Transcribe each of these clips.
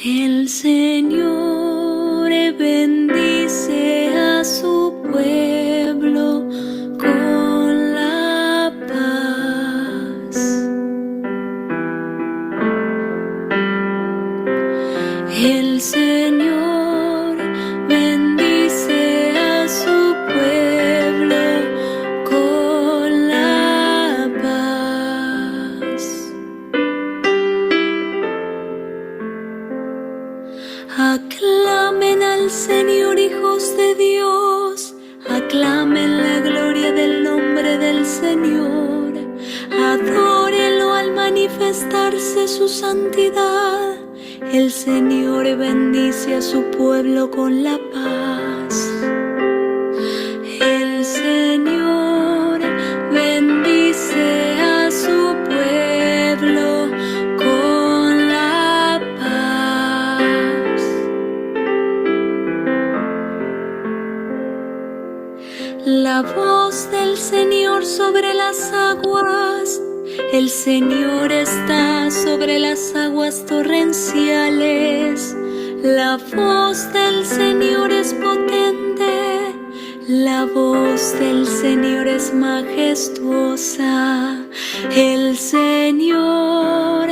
El Señor bendice a su pueblo con la paz. El Señor bendice a su pueblo con la paz. Aclamen al Señor, hijos de Dios, aclamen la gloria del nombre del Señor, adórenlo al manifestarse su santidad. El Señor bendice a su pueblo con la paz. El Señor bendice a su pueblo con la paz. La voz del Señor sobre las aguas. El Señor está sobre las aguas torrenciales. La voz del Señor es potente. La voz del Señor es majestuosa. El Señor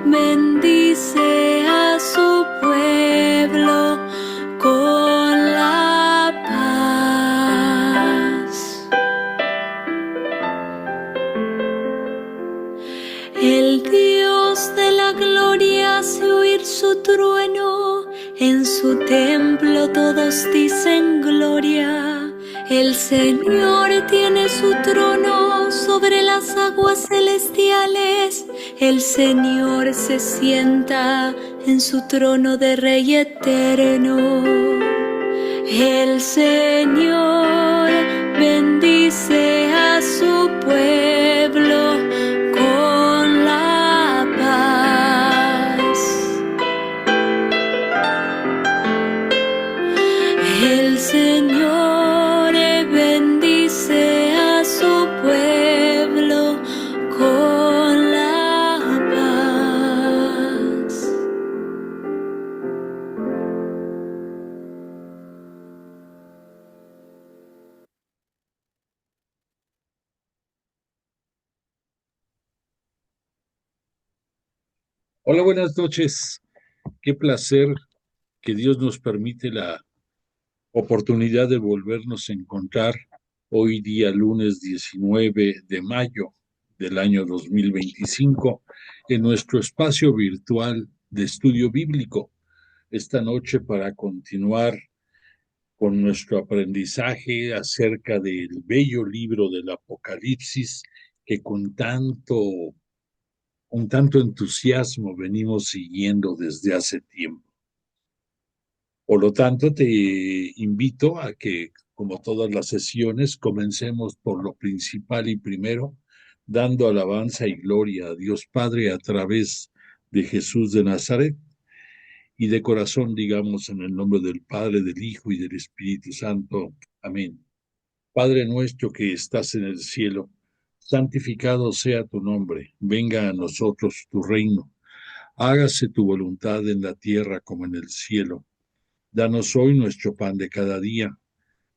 bendice a su pueblo con la paz. El Dios de la gloria hace oír su trueno. En su templo todos dicen gloria. El Señor tiene su trono sobre las aguas celestiales. El Señor se sienta en su trono de Rey eterno. El Señor bendice a su pueblo con la paz. El Señor bendice a su pueblo con la paz. Hola, buenas noches. Qué placer que Dios nos permite la oportunidad de volvernos a encontrar hoy día lunes 19 de mayo del año 2025 en nuestro espacio virtual de estudio bíblico. Esta noche para continuar con nuestro aprendizaje acerca del bello libro del Apocalipsis que con tanto entusiasmo venimos siguiendo desde hace tiempo. Por lo tanto, te invito a que, como todas las sesiones, comencemos por lo principal y primero, dando alabanza y gloria a Dios Padre a través de Jesús de Nazaret, y de corazón digamos en el nombre del Padre, del Hijo y del Espíritu Santo. Amén. Padre nuestro que estás en el cielo, santificado sea tu nombre, venga a nosotros tu reino, hágase tu voluntad en la tierra como en el cielo. Danos hoy nuestro pan de cada día.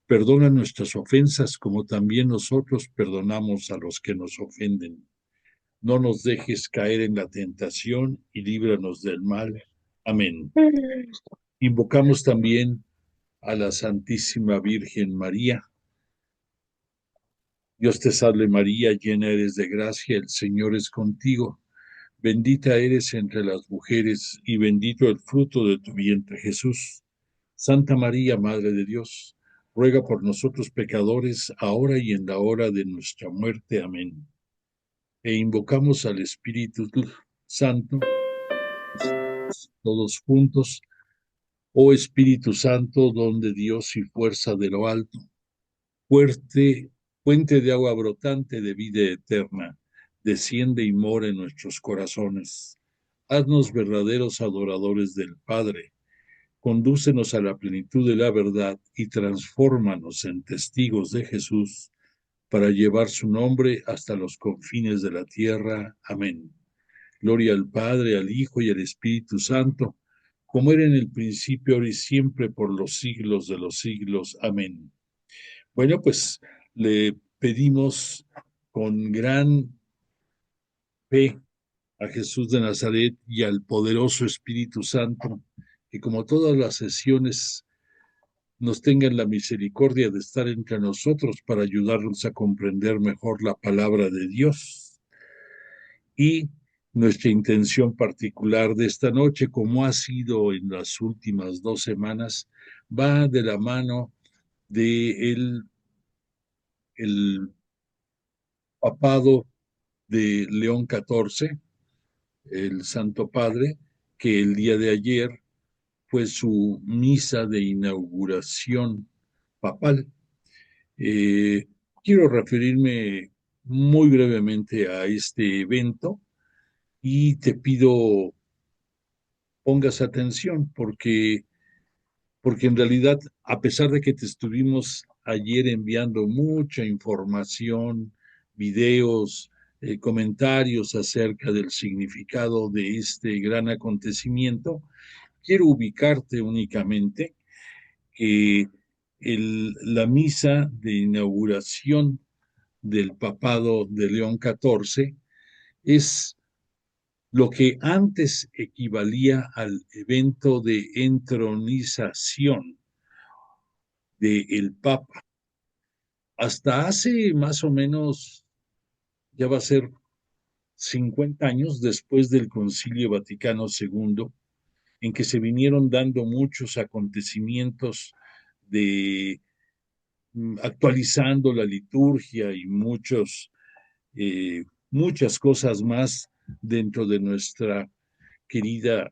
Perdona nuestras ofensas como también nosotros perdonamos a los que nos ofenden. No nos dejes caer en la tentación y líbranos del mal. Amén. Invocamos también a la Santísima Virgen María. Dios te salve María, llena eres de gracia, el Señor es contigo. Bendita eres entre las mujeres y bendito el fruto de tu vientre Jesús. Santa María, Madre de Dios, ruega por nosotros pecadores, ahora y en la hora de nuestra muerte. Amén. E invocamos al Espíritu Santo, todos juntos. Oh Espíritu Santo, don de Dios y fuerza de lo alto, fuente de agua brotante de vida eterna, desciende y mora en nuestros corazones. Haznos verdaderos adoradores del Padre. Condúcenos a la plenitud de la verdad y transfórmanos en testigos de Jesús para llevar su nombre hasta los confines de la tierra. Amén. Gloria al Padre, al Hijo y al Espíritu Santo, como era en el principio, ahora y siempre, por los siglos de los siglos. Amén. Bueno, pues le pedimos con gran fe a Jesús de Nazaret y al poderoso Espíritu Santo, que como todas las sesiones nos tengan la misericordia de estar entre nosotros para ayudarnos a comprender mejor la palabra de Dios. Y nuestra intención particular de esta noche, como ha sido en las últimas 2 semanas, va de la mano de el papado de León XIV, el Santo Padre, que el día de ayer fue su misa de inauguración papal. Quiero referirme muy brevemente a este evento y te pido pongas atención porque en realidad, a pesar de que te estuvimos ayer enviando mucha información, videos, comentarios acerca del significado de este gran acontecimiento, quiero ubicarte únicamente que la misa de inauguración del papado de León XIV es lo que antes equivalía al evento de entronización del Papa. Hasta hace más o menos, ya va a ser 50 años después del Concilio Vaticano II, en que se vinieron dando muchos acontecimientos de actualizando la liturgia y muchas cosas más dentro de nuestra querida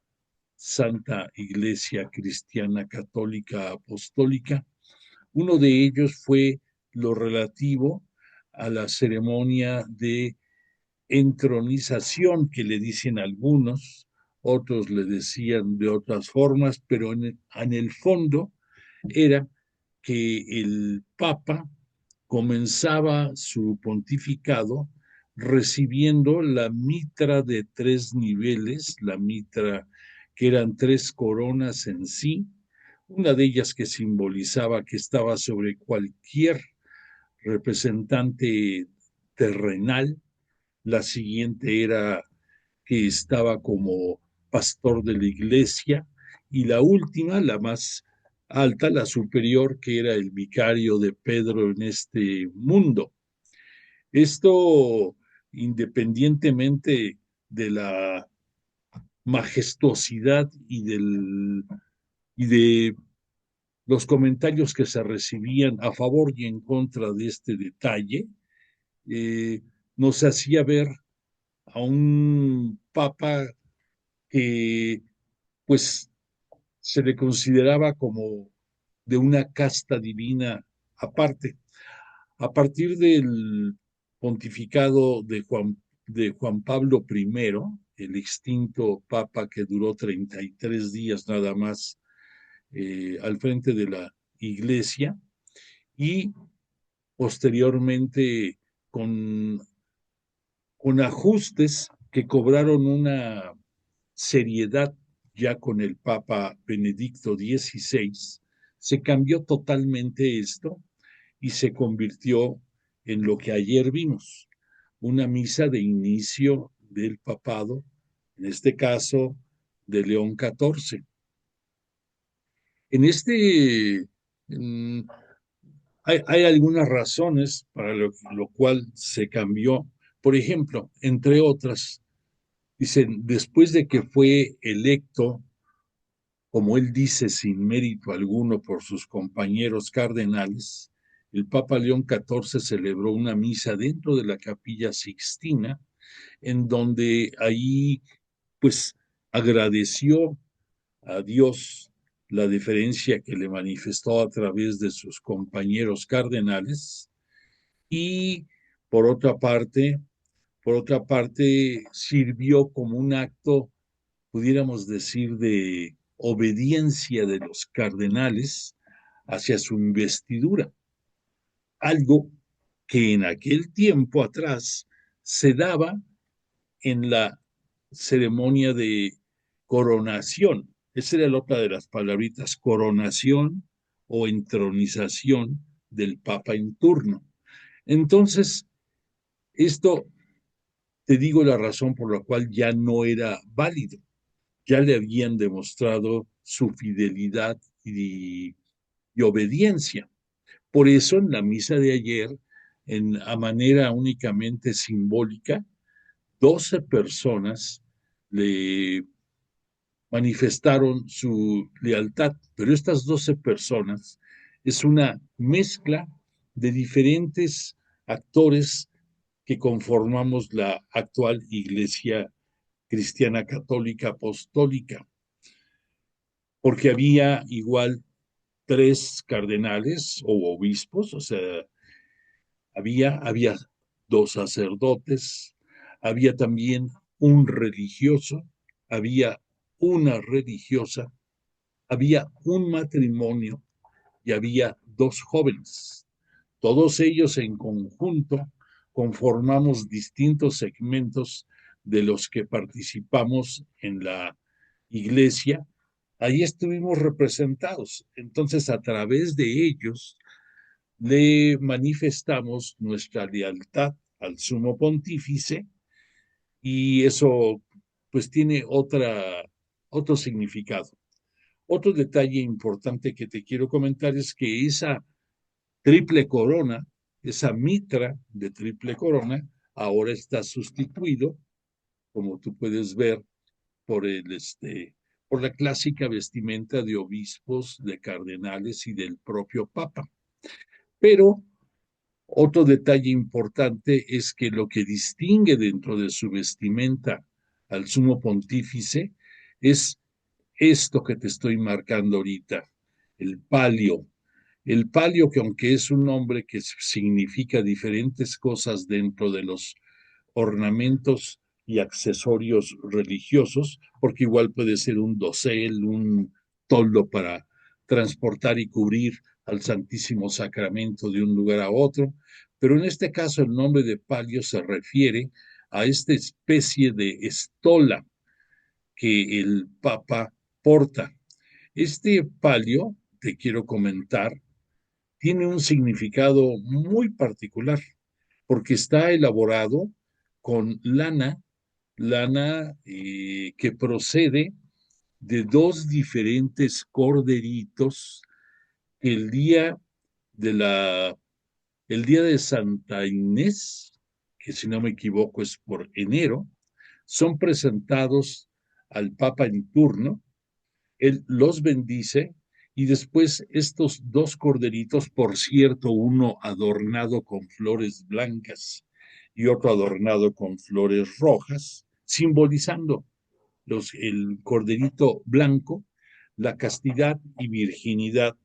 Santa Iglesia Cristiana Católica Apostólica. Uno de ellos fue lo relativo a la ceremonia de entronización, que le dicen algunos, otros le decían de otras formas, pero en el fondo era que el Papa comenzaba su pontificado recibiendo la mitra de 3 niveles, la mitra que eran 3 coronas en sí, una de ellas que simbolizaba que estaba sobre cualquier representante terrenal, la siguiente era que estaba como pastor de la iglesia, y la última, la más alta, la superior, que era el vicario de Pedro en este mundo. Esto, independientemente de la majestuosidad y de los comentarios que se recibían a favor y en contra de este detalle eh, nos hacía ver a un papa que pues se le consideraba como de una casta divina aparte. A partir del pontificado de Juan Pablo I, el extinto papa que duró 33 días nada más al frente de la iglesia, y posteriormente con, con ajustes que cobraron una seriedad ya con el Papa Benedicto XVI, se cambió totalmente esto y se convirtió en lo que ayer vimos, una misa de inicio del papado, en este caso de León XIV. En este hay algunas razones para lo cual se cambió. Por ejemplo, entre otras, dicen, después de que fue electo, como él dice, sin mérito alguno por sus compañeros cardenales, el Papa León XIV celebró una misa dentro de la Capilla Sixtina, en donde ahí, pues, agradeció a Dios la deferencia que le manifestó a través de sus compañeros cardenales y por otra parte, por otra parte sirvió como un acto, pudiéramos decir, de obediencia de los cardenales hacia su investidura, algo que en aquel tiempo atrás se daba en la ceremonia de coronación. Esa era la otra de las palabritas, coronación o entronización del Papa en turno. Entonces, esto te digo la razón por la cual ya no era válido. Ya le habían demostrado su fidelidad y obediencia. Por eso en la misa de ayer, a manera únicamente simbólica, 12 personas le manifestaron su lealtad, pero estas 12 personas es una mezcla de diferentes actores que conformamos la actual Iglesia Cristiana Católica Apostólica, porque había igual 3 cardenales o obispos, o sea, había 2 sacerdotes, había también un religioso, había una religiosa, había un matrimonio y había 2 jóvenes. Todos ellos en conjunto conformamos distintos segmentos de los que participamos en la iglesia. Ahí estuvimos representados. Entonces, a través de ellos, le manifestamos nuestra lealtad al sumo pontífice y eso pues tiene otro significado. Otro detalle importante que te quiero comentar es que esa triple corona, esa mitra de triple corona, ahora está sustituido, como tú puedes ver, por la clásica vestimenta de obispos, de cardenales y del propio Papa. Pero otro detalle importante es que lo que distingue dentro de su vestimenta al sumo pontífice es esto que te estoy marcando ahorita, el palio. El palio, que aunque es un nombre que significa diferentes cosas dentro de los ornamentos y accesorios religiosos, porque igual puede ser un dosel, un toldo para transportar y cubrir al Santísimo Sacramento de un lugar a otro, pero en este caso el nombre de palio se refiere a esta especie de estola que el Papa porta. Este palio, te quiero comentar, tiene un significado muy particular, porque está elaborado con lana que procede de 2 diferentes corderitos que el día de Santa Inés, que si no me equivoco es por enero, son presentados al Papa en turno. Él los bendice y después estos dos corderitos, por cierto, uno adornado con flores blancas y otro adornado con flores rojas, simbolizando el corderito blanco, la castidad y virginidad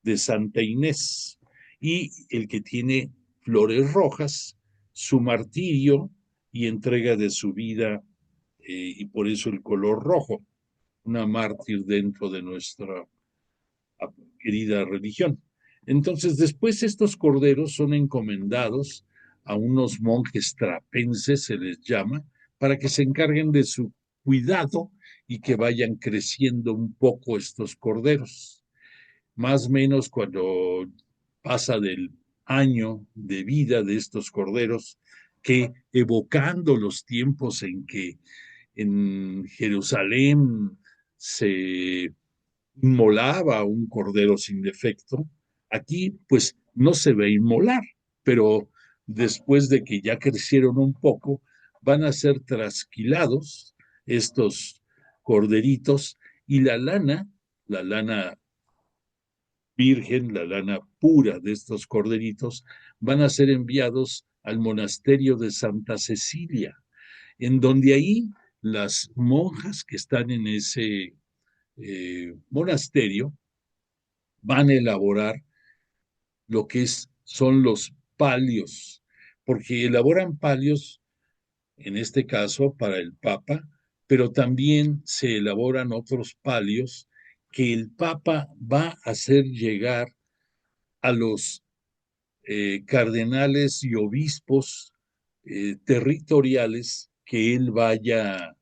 de Santa Inés, y el que tiene flores rojas, su martirio y entrega de su vida, y por eso el color rojo, una mártir dentro de nuestra querida religión. Entonces, después estos corderos son encomendados a unos monjes trapenses, se les llama, para que se encarguen de su cuidado y que vayan creciendo un poco estos corderos. Más o menos cuando pasa del año de vida de estos corderos, que evocando los tiempos en que en Jerusalén se inmolaba un cordero sin defecto, aquí pues no se ve inmolar, pero después de que ya crecieron un poco, van a ser trasquilados estos corderitos y la lana virgen, la lana pura de estos corderitos, van a ser enviados al monasterio de Santa Cecilia, en donde ahí las monjas que están en ese monasterio van a elaborar lo que son los palios, porque elaboran palios, en este caso, para el Papa, pero también se elaboran otros palios que el Papa va a hacer llegar a los cardenales y obispos territoriales que él vaya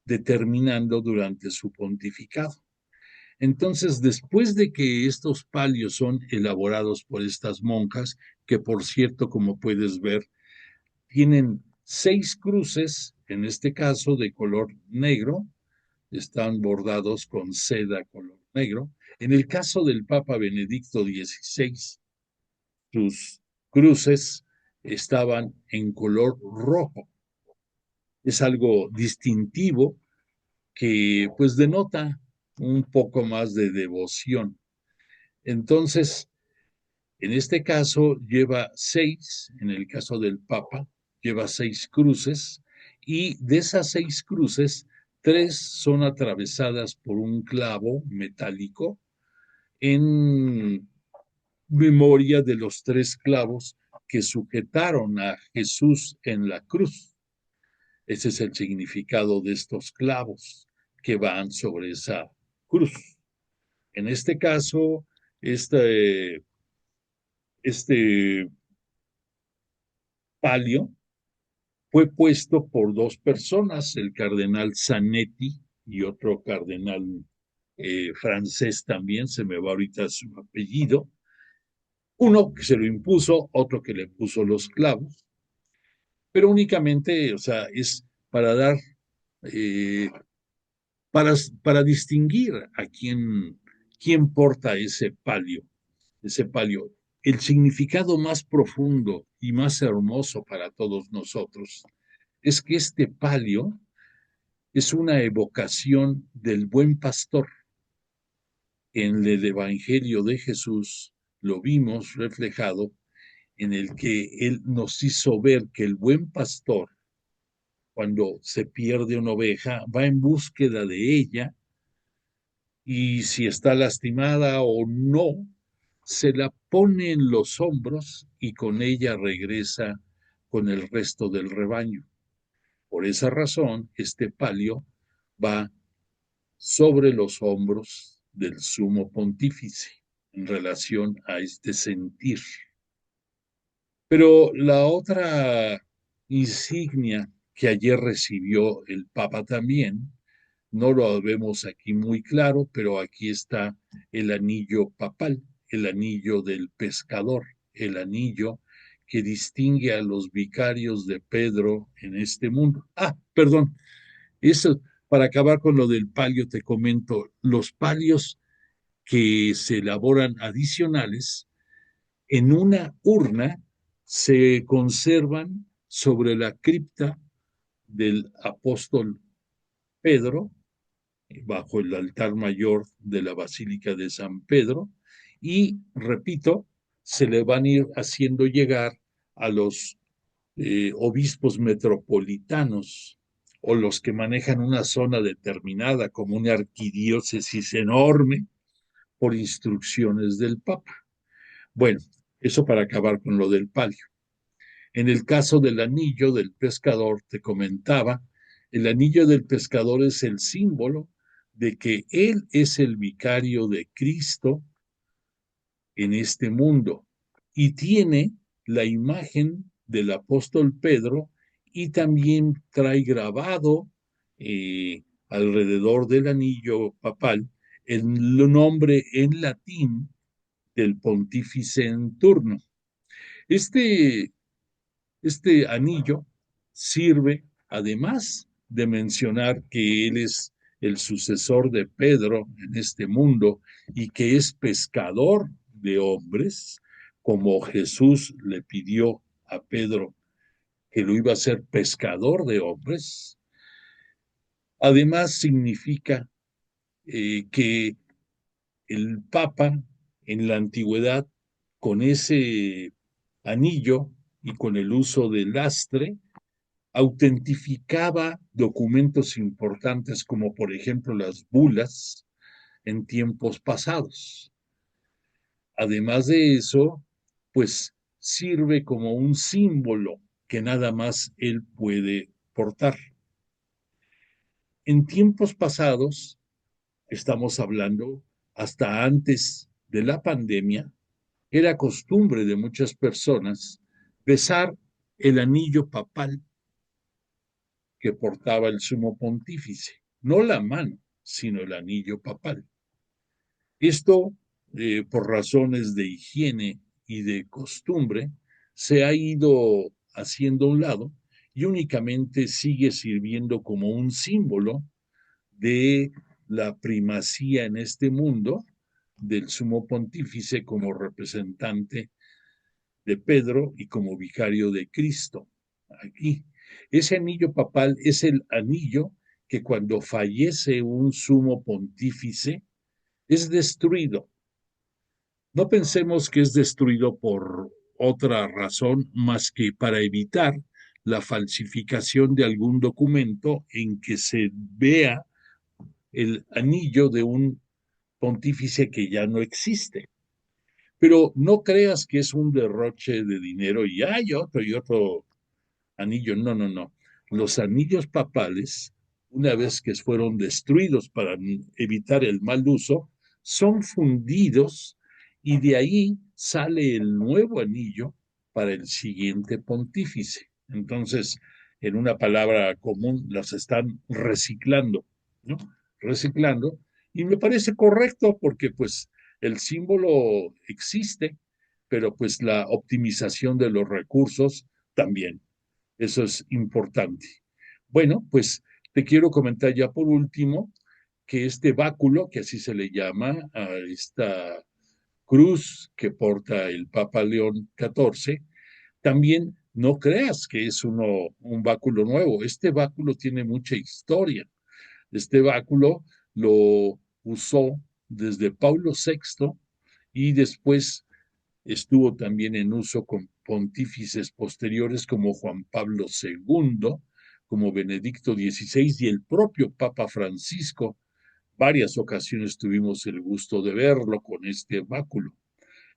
determinando durante su pontificado. Entonces, después de que estos palios son elaborados por estas monjas, que por cierto, como puedes ver, tienen 6 cruces, en este caso de color negro, están bordados con seda color negro. En el caso del Papa Benedicto XVI, sus cruces estaban en color rojo. Es algo distintivo que pues denota un poco más de devoción. Entonces, en este caso lleva 6, en el caso del Papa, lleva 6 cruces, y de esas 6 cruces, 3 son atravesadas por un clavo metálico en memoria de los 3 clavos que sujetaron a Jesús en la cruz. Ese es el significado de estos clavos que van sobre esa cruz. En este caso, este palio fue puesto por 2 personas, el cardenal Zanetti y otro cardenal francés también, se me va ahorita su apellido, uno que se lo impuso, otro que le puso los clavos, pero únicamente, o sea, es para dar, eh, para distinguir a quién porta ese palio. El significado más profundo y más hermoso para todos nosotros es que este palio es una evocación del buen pastor. En el Evangelio de Jesús lo vimos reflejado en el que Él nos hizo ver que el buen pastor, cuando se pierde una oveja, va en búsqueda de ella y si está lastimada o no, se la pone en los hombros y con ella regresa con el resto del rebaño. Por esa razón, este palio va sobre los hombros del sumo pontífice en relación a este sentir. Pero la otra insignia que ayer recibió el Papa también, no lo vemos aquí muy claro, pero aquí está el anillo papal, el anillo del pescador, el anillo que distingue a los vicarios de Pedro en este mundo. Ah, perdón, eso, para acabar con lo del palio, te comento, los palios que se elaboran adicionales, en una urna se conservan sobre la cripta del apóstol Pedro, bajo el altar mayor de la Basílica de San Pedro y, repito, se le van a ir haciendo llegar a los obispos metropolitanos o los que manejan una zona determinada como una arquidiócesis enorme por instrucciones del Papa. Bueno, eso para acabar con lo del palio. En el caso del anillo del pescador, te comentaba, el anillo del pescador es el símbolo de que él es el vicario de Cristo en este mundo y tiene la imagen del apóstol Pedro y también trae grabado alrededor del anillo papal el nombre en latín del pontífice en turno. Este, este anillo sirve, además de mencionar que él es el sucesor de Pedro en este mundo y que es pescador de hombres, como Jesús le pidió a Pedro que lo iba a ser pescador de hombres. Además significa que el Papa en la antigüedad, con ese anillo y con el uso del lastre, autentificaba documentos importantes como por ejemplo las bulas en tiempos pasados. Además de eso, pues sirve como un símbolo que nada más él puede portar. En tiempos pasados, estamos hablando hasta antes de la pandemia, era costumbre de muchas personas besar el anillo papal que portaba el sumo pontífice, no la mano, sino el anillo papal. Esto, por razones de higiene y de costumbre, se ha ido haciendo a un lado y únicamente sigue sirviendo como un símbolo de la primacía en este mundo del sumo pontífice como representante de Pedro y como vicario de Cristo. Aquí, ese anillo papal es el anillo que cuando fallece un sumo pontífice es destruido. No pensemos que es destruido por otra razón más que para evitar la falsificación de algún documento en que se vea el anillo de un pontífice que ya no existe. Pero no creas que es un derroche de dinero y hay otro y otro anillo. No, no, no. Los anillos papales, una vez que fueron destruidos para evitar el mal uso, son fundidos y de ahí sale el nuevo anillo para el siguiente pontífice. Entonces, en una palabra común, las están reciclando, ¿no? Reciclando. Y me parece correcto porque pues el símbolo existe, pero pues la optimización de los recursos también. Eso es importante. Bueno, pues te quiero comentar ya por último que este báculo, que así se le llama a esta cruz que porta el Papa León XIV, también no creas que es un báculo nuevo. Este báculo tiene mucha historia. Este báculo lo usó desde Paulo VI y después estuvo también en uso con pontífices posteriores como Juan Pablo II, como Benedicto XVI y el propio Papa Francisco. Varias ocasiones tuvimos el gusto de verlo con este báculo.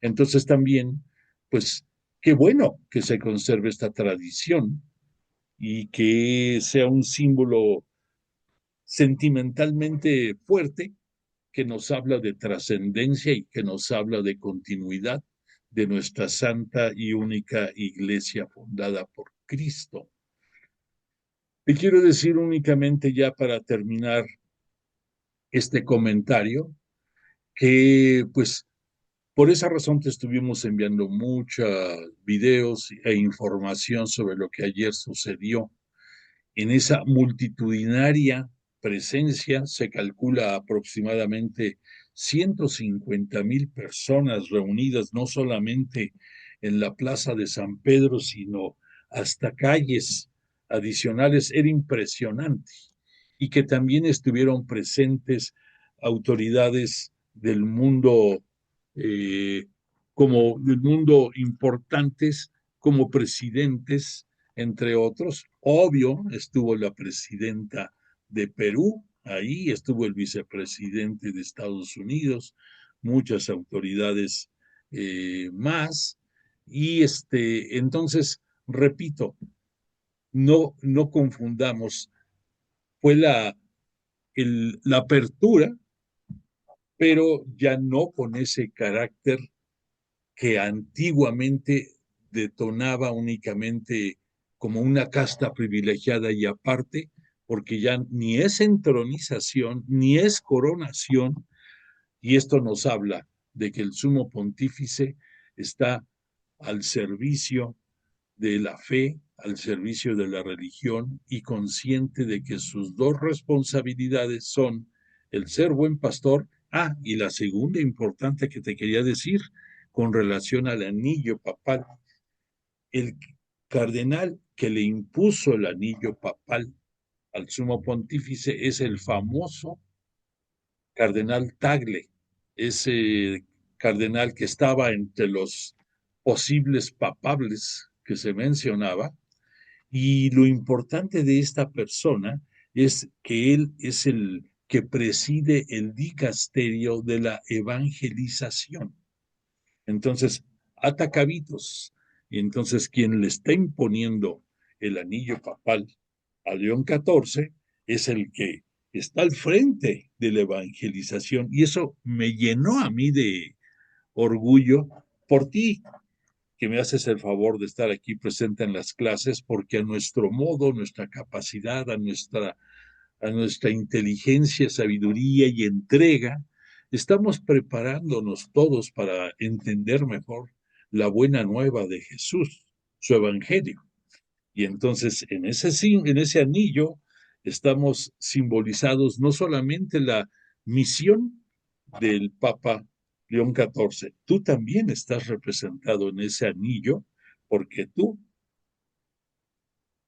Entonces también, pues, qué bueno que se conserve esta tradición y que sea un símbolo sentimentalmente fuerte que nos habla de trascendencia y que nos habla de continuidad de nuestra santa y única iglesia fundada por Cristo. Te quiero decir únicamente ya para terminar este comentario que pues por esa razón te estuvimos enviando muchos videos e información sobre lo que ayer sucedió en esa multitudinaria presencia. Se calcula aproximadamente 150,000 personas reunidas, no solamente en la Plaza de San Pedro, sino hasta calles adicionales. Era impresionante. y que también estuvieron presentes autoridades del mundo, eh, como del mundo importantes, como presidentes, entre otros. Obvio, estuvo la presidenta de Perú, ahí estuvo el vicepresidente de Estados Unidos, muchas autoridades más. Y entonces, repito, no confundamos, fue la apertura, pero ya no con ese carácter que antiguamente detonaba únicamente como una casta privilegiada y aparte, porque ya ni es entronización, ni es coronación, y esto nos habla de que el sumo pontífice está al servicio de la fe, al servicio de la religión y consciente de que sus dos responsabilidades son el ser buen pastor. Y la segunda importante que te quería decir con relación al anillo papal, el cardenal que le impuso el anillo papal al sumo pontífice es el famoso cardenal Tagle, ese cardenal que estaba entre los posibles papables que se mencionaba. Y lo importante de esta persona es que él es el que preside el dicasterio de la evangelización. Entonces, atacabitos. Y entonces quien le está imponiendo el anillo papal a León XIV es el que está al frente de la evangelización. Y eso me llenó a mí de orgullo por ti, que me haces el favor de estar aquí presente en las clases, porque a nuestro modo, nuestra capacidad, a nuestra inteligencia, sabiduría y entrega, estamos preparándonos todos para entender mejor la buena nueva de Jesús, su evangelio. Y entonces en ese anillo estamos simbolizados no solamente la misión del Papa León XIV, tú también estás representado en ese anillo porque tú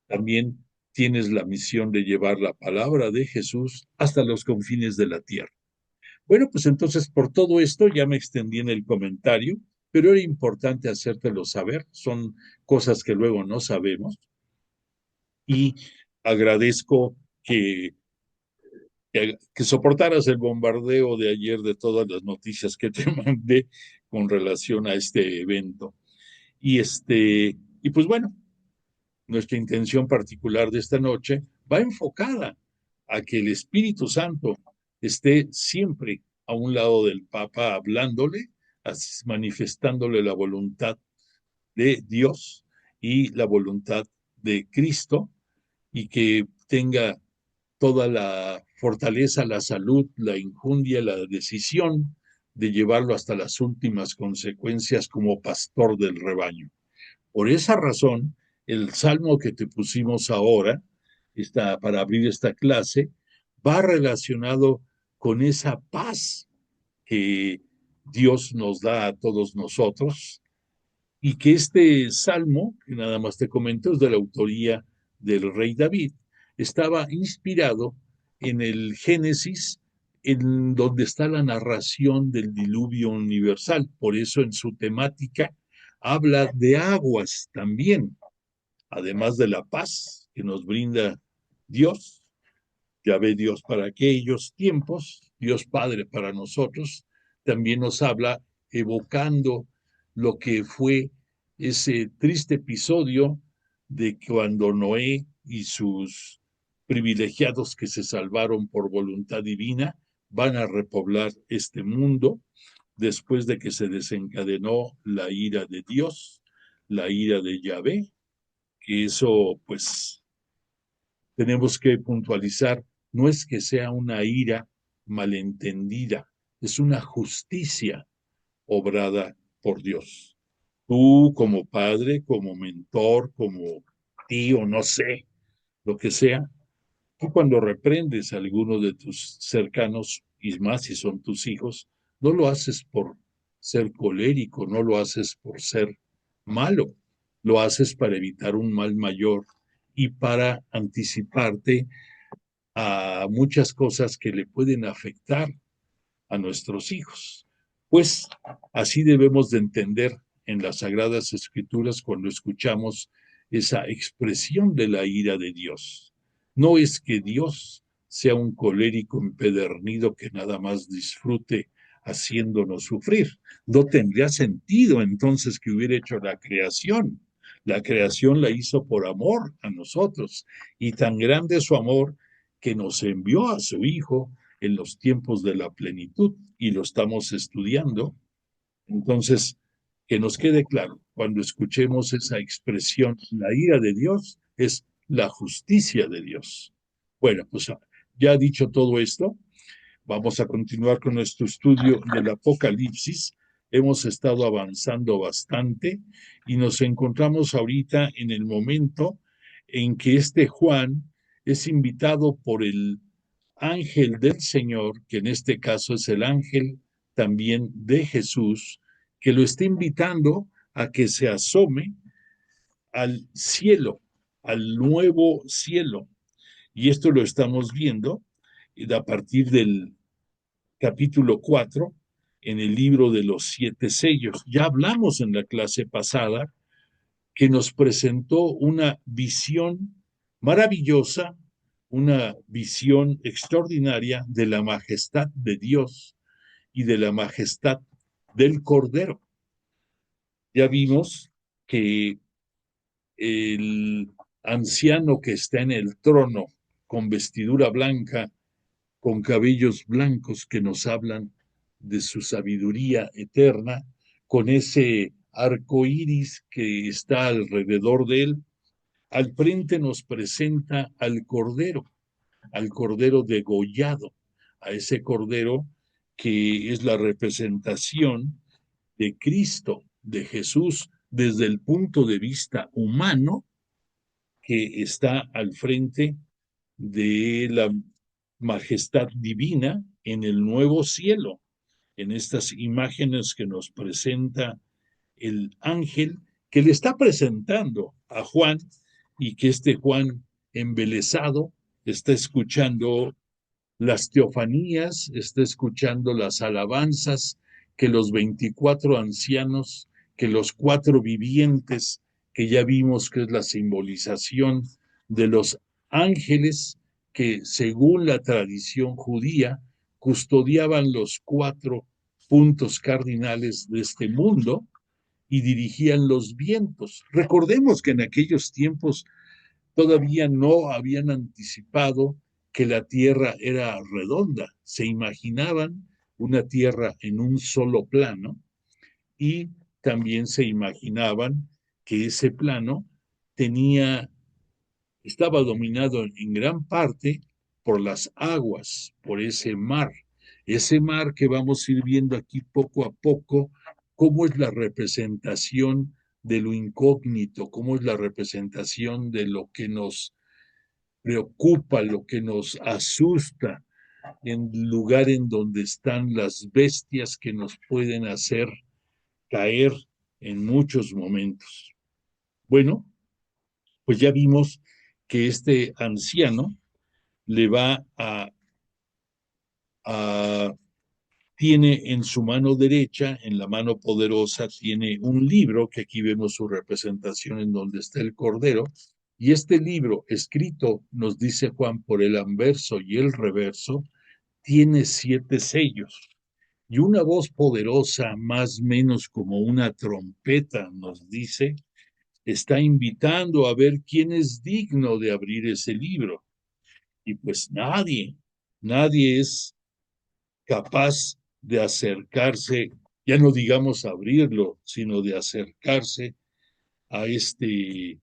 también tienes la misión de llevar la palabra de Jesús hasta los confines de la tierra. Bueno, pues entonces por todo esto ya me extendí en el comentario, pero era importante hacértelo saber, son cosas que luego no sabemos y agradezco que soportaras el bombardeo de ayer de todas las noticias que te mandé con relación a este evento. Y pues bueno, nuestra intención particular de esta noche va enfocada a que el Espíritu Santo esté siempre a un lado del Papa hablándole, manifestándole la voluntad de Dios y la voluntad de Cristo, y que tenga toda la fortaleza, la salud, la injundia, la decisión de llevarlo hasta las últimas consecuencias como pastor del rebaño. Por esa razón, el salmo que te pusimos ahora, para abrir esta clase, va relacionado con esa paz que Dios nos da a todos nosotros, y que este salmo, que nada más te comento, es de la autoría del rey David, estaba inspirado en el Génesis, en donde está la narración del diluvio universal. Por eso en su temática habla de aguas también, además de la paz que nos brinda Dios. Ya ve Dios para aquellos tiempos, Dios Padre para nosotros, también nos habla evocando lo que fue ese triste episodio de cuando Noé y sus privilegiados que se salvaron por voluntad divina van a repoblar este mundo después de que se desencadenó la ira de Dios, la ira de Yahvé, que eso pues tenemos que puntualizar, no es que sea una ira malentendida, es una justicia obrada por Dios. Tú como padre, como mentor, como tío, no sé, lo que sea, tú cuando reprendes a alguno de tus cercanos, y más si son tus hijos, no lo haces por ser colérico, no lo haces por ser malo, lo haces para evitar un mal mayor y para anticiparte a muchas cosas que le pueden afectar a nuestros hijos. Pues así debemos de entender en las Sagradas Escrituras cuando escuchamos esa expresión de la ira de Dios. No es que Dios sea un colérico empedernido que nada más disfrute haciéndonos sufrir. No tendría sentido entonces que hubiera hecho la creación. La creación la hizo por amor a nosotros, y tan grande es su amor que nos envió a su Hijo en los tiempos de la plenitud, y lo estamos estudiando. Entonces, que nos quede claro, cuando escuchemos esa expresión, la ira de Dios es la justicia de Dios. Bueno, pues ya dicho todo esto, vamos a continuar con nuestro estudio del Apocalipsis. Hemos estado avanzando bastante y nos encontramos ahorita en el momento en que este Juan es invitado por el ángel del Señor, que en este caso es el ángel también de Jesús, que lo está invitando a que se asome al cielo, al nuevo cielo. Y esto lo estamos viendo a partir del capítulo 4 en el libro de los 7 sellos. Ya hablamos en la clase pasada que nos presentó una visión maravillosa, una visión extraordinaria de la majestad de Dios y de la majestad del Cordero. Ya vimos que el anciano que está en el trono con vestidura blanca, con cabellos blancos que nos hablan de su sabiduría eterna, con ese arco iris que está alrededor de él, al frente nos presenta al cordero degollado, a ese cordero que es la representación de Cristo, de Jesús, desde el punto de vista humano, que está al frente de la majestad divina en el nuevo cielo, en estas imágenes que nos presenta el ángel, que le está presentando a Juan, y que este Juan embelesado está escuchando las teofanías, está escuchando las alabanzas que los 24 ancianos, que los 4 vivientes, que ya vimos que es la simbolización de los ángeles que, según la tradición judía, custodiaban los 4 puntos cardinales de este mundo y dirigían los vientos. Recordemos que en aquellos tiempos todavía no habían anticipado que la Tierra era redonda. Se imaginaban una Tierra en un solo plano, y también se imaginaban que ese plano estaba dominado en gran parte por las aguas, por ese mar que vamos a ir viendo aquí poco a poco, cómo es la representación de lo incógnito, cómo es la representación de lo que nos preocupa, lo que nos asusta, en lugar en donde están las bestias que nos pueden hacer caer en muchos momentos. Bueno, pues ya vimos que este anciano le va a tiene en su mano derecha, en la mano poderosa, tiene un libro, que aquí vemos su representación en donde está el cordero, y este libro, escrito, nos dice Juan, por el anverso y el reverso, tiene 7 sellos. Y una voz poderosa, más o menos como una trompeta, nos dice, está invitando a ver quién es digno de abrir ese libro. Y pues nadie es capaz de acercarse, ya no digamos abrirlo, sino de acercarse a este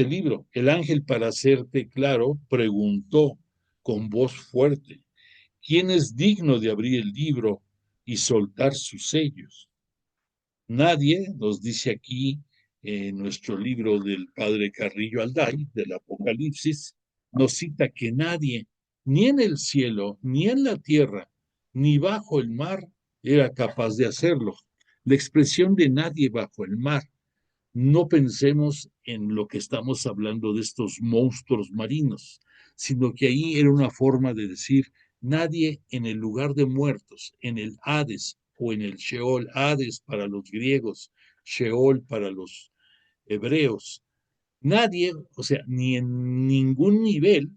libro. El ángel, para hacerte claro, preguntó con voz fuerte: ¿quién es digno de abrir el libro y soltar sus sellos? Nadie, nos dice aquí en nuestro libro del padre Carrillo Alday, del Apocalipsis, nos cita que nadie, ni en el cielo, ni en la tierra, ni bajo el mar, era capaz de hacerlo. La expresión de nadie bajo el mar, no pensemos en lo que estamos hablando de estos monstruos marinos, sino que ahí era una forma de decir, nadie en el lugar de muertos, en el Hades o en el Sheol, Hades para los griegos, Sheol para los hebreos, nadie, o sea, ni en ningún nivel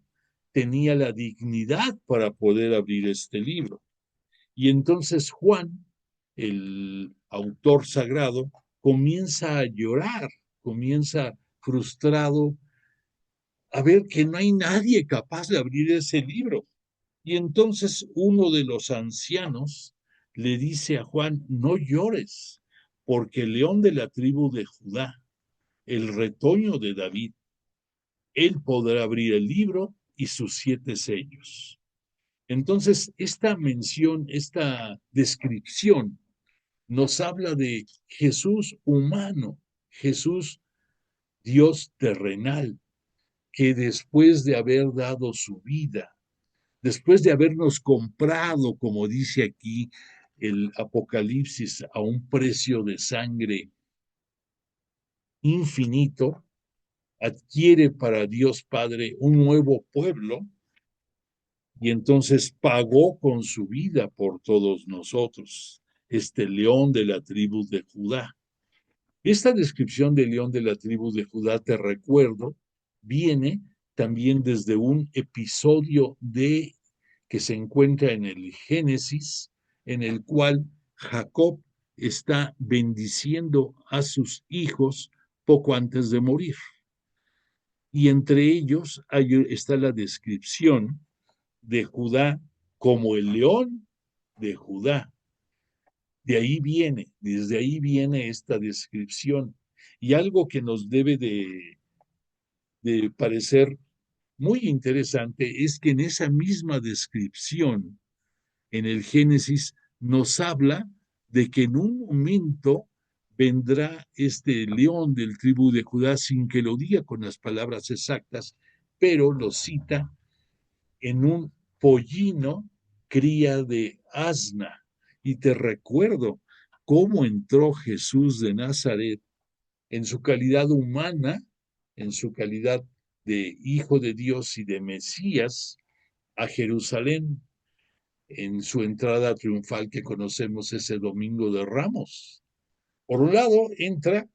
tenía la dignidad para poder abrir este libro. Y entonces Juan, el autor sagrado, comienza a llorar, comienza frustrado a ver que no hay nadie capaz de abrir ese libro. Y entonces uno de los ancianos le dice a Juan, no llores, porque el león de la tribu de Judá, el retoño de David, él podrá abrir el libro y sus 7 sellos. Entonces, esta mención, esta descripción nos habla de Jesús humano, Jesús Dios terrenal, que después de haber dado su vida, después de habernos comprado, como dice aquí el Apocalipsis, a un precio de sangre infinito, adquiere para Dios Padre un nuevo pueblo y entonces pagó con su vida por todos nosotros, este león de la tribu de Judá. Esta descripción del león de la tribu de Judá, te recuerdo, viene también desde un episodio de que se encuentra en el Génesis, en el cual Jacob está bendiciendo a sus hijos poco antes de morir. Y entre ellos está la descripción de Judá como el león de Judá. De ahí viene, desde ahí viene esta descripción. Y algo que nos debe de parecer muy interesante es que en esa misma descripción, en el Génesis, nos habla de que en un momento vendrá este león del tribu de Judá sin que lo diga con las palabras exactas, pero lo cita en un pollino cría de asna. Y te recuerdo cómo entró Jesús de Nazaret en su calidad humana, en su calidad de Hijo de Dios y de Mesías, a Jerusalén, en su entrada triunfal que conocemos ese domingo de Ramos. Por un lado, entra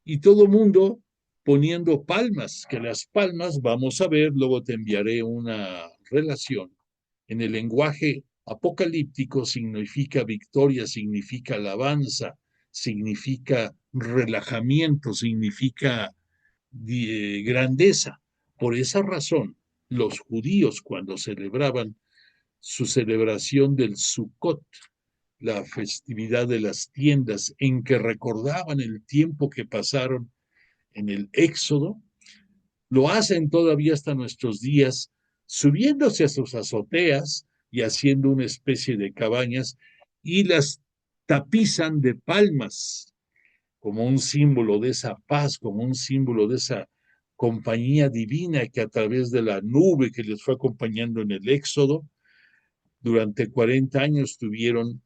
y todo mundo poniendo palmas, que las palmas, vamos a ver, luego te enviaré una relación. En el lenguaje apocalíptico significa victoria, significa alabanza, significa relajamiento, significa grandeza. Por esa razón, los judíos cuando celebraban su celebración del Sukkot, la festividad de las tiendas, en que recordaban el tiempo que pasaron en el Éxodo, lo hacen todavía hasta nuestros días, subiéndose a sus azoteas y haciendo una especie de cabañas y las tapizan de palmas como un símbolo de esa paz, como un símbolo de esa compañía divina que a través de la nube que les fue acompañando en el Éxodo, durante 40 años tuvieron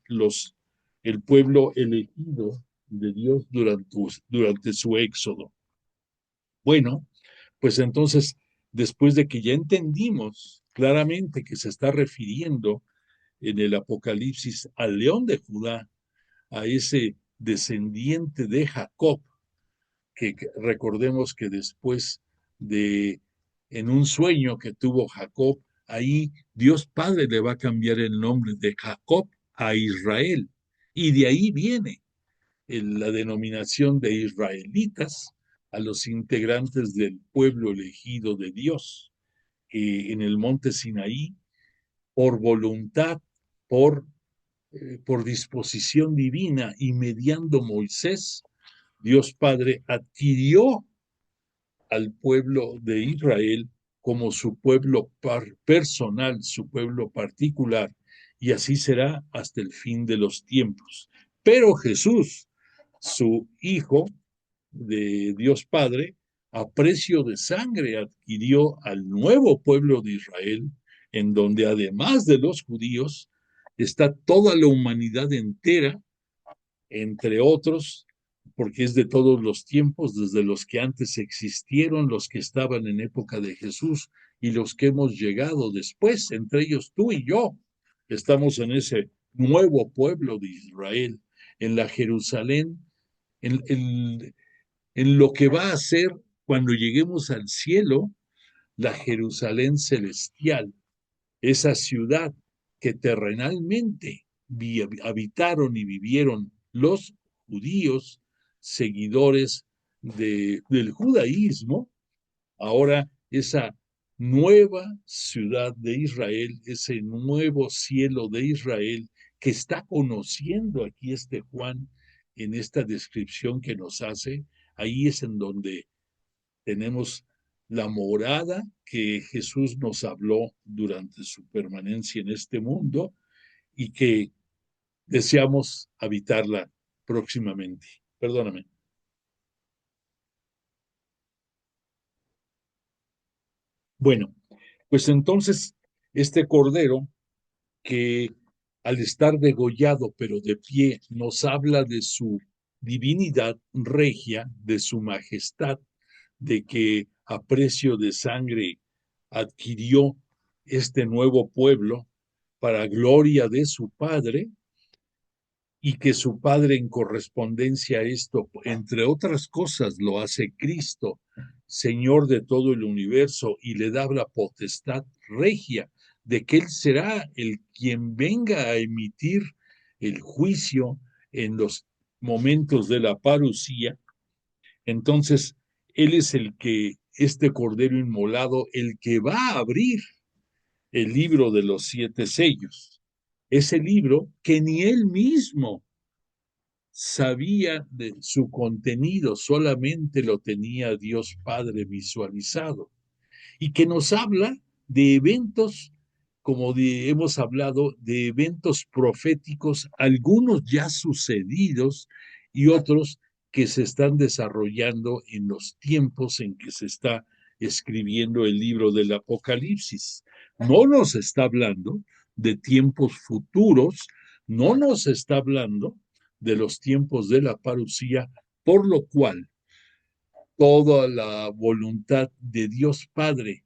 el pueblo elegido de Dios durante su éxodo. Bueno, pues entonces, después de que ya entendimos claramente que se está refiriendo en el Apocalipsis al león de Judá, a ese descendiente de Jacob, que recordemos que después de, en un sueño que tuvo Jacob, ahí Dios Padre le va a cambiar el nombre de Jacob a Israel. Y de ahí viene la denominación de israelitas a los integrantes del pueblo elegido de Dios, que en el monte Sinaí, por voluntad, por disposición divina y mediando Moisés, Dios Padre adquirió al pueblo de Israel como su pueblo personal, su pueblo particular, y así será hasta el fin de los tiempos. Pero Jesús, su Hijo de Dios Padre, a precio de sangre adquirió al nuevo pueblo de Israel, en donde además de los judíos, está toda la humanidad entera, entre otros, porque es de todos los tiempos, desde los que antes existieron, los que estaban en época de Jesús y los que hemos llegado después, entre ellos tú y yo, estamos en ese nuevo pueblo de Israel, en la Jerusalén, en lo que va a ser cuando lleguemos al cielo, la Jerusalén celestial, esa ciudad que terrenalmente habitaron y vivieron los judíos, seguidores del judaísmo. Ahora esa nueva ciudad de Israel, ese nuevo cielo de Israel que está conociendo aquí este Juan en esta descripción que nos hace, ahí es en donde tenemos la morada que Jesús nos habló durante su permanencia en este mundo y que deseamos habitarla próximamente. Perdóname. Bueno, pues entonces este cordero que al estar degollado pero de pie nos habla de su divinidad regia, de su majestad, de que a precio de sangre adquirió este nuevo pueblo para gloria de su Padre, y que su Padre en correspondencia a esto, entre otras cosas, lo hace Cristo, Señor de todo el universo, y le da la potestad regia de que Él será el quien venga a emitir el juicio en los momentos de la parucía. Entonces, Él es el que, este Cordero Inmolado, el que va a abrir el libro de los 7 sellos. Ese libro que ni Él mismo sabía de su contenido, solamente lo tenía Dios Padre visualizado, y que nos habla de eventos, como hemos hablado, de eventos proféticos, algunos ya sucedidos y otros que se están desarrollando en los tiempos en que se está escribiendo el libro del Apocalipsis. No nos está hablando de tiempos futuros, no nos está hablando de los tiempos de la parucía, por lo cual toda la voluntad de Dios Padre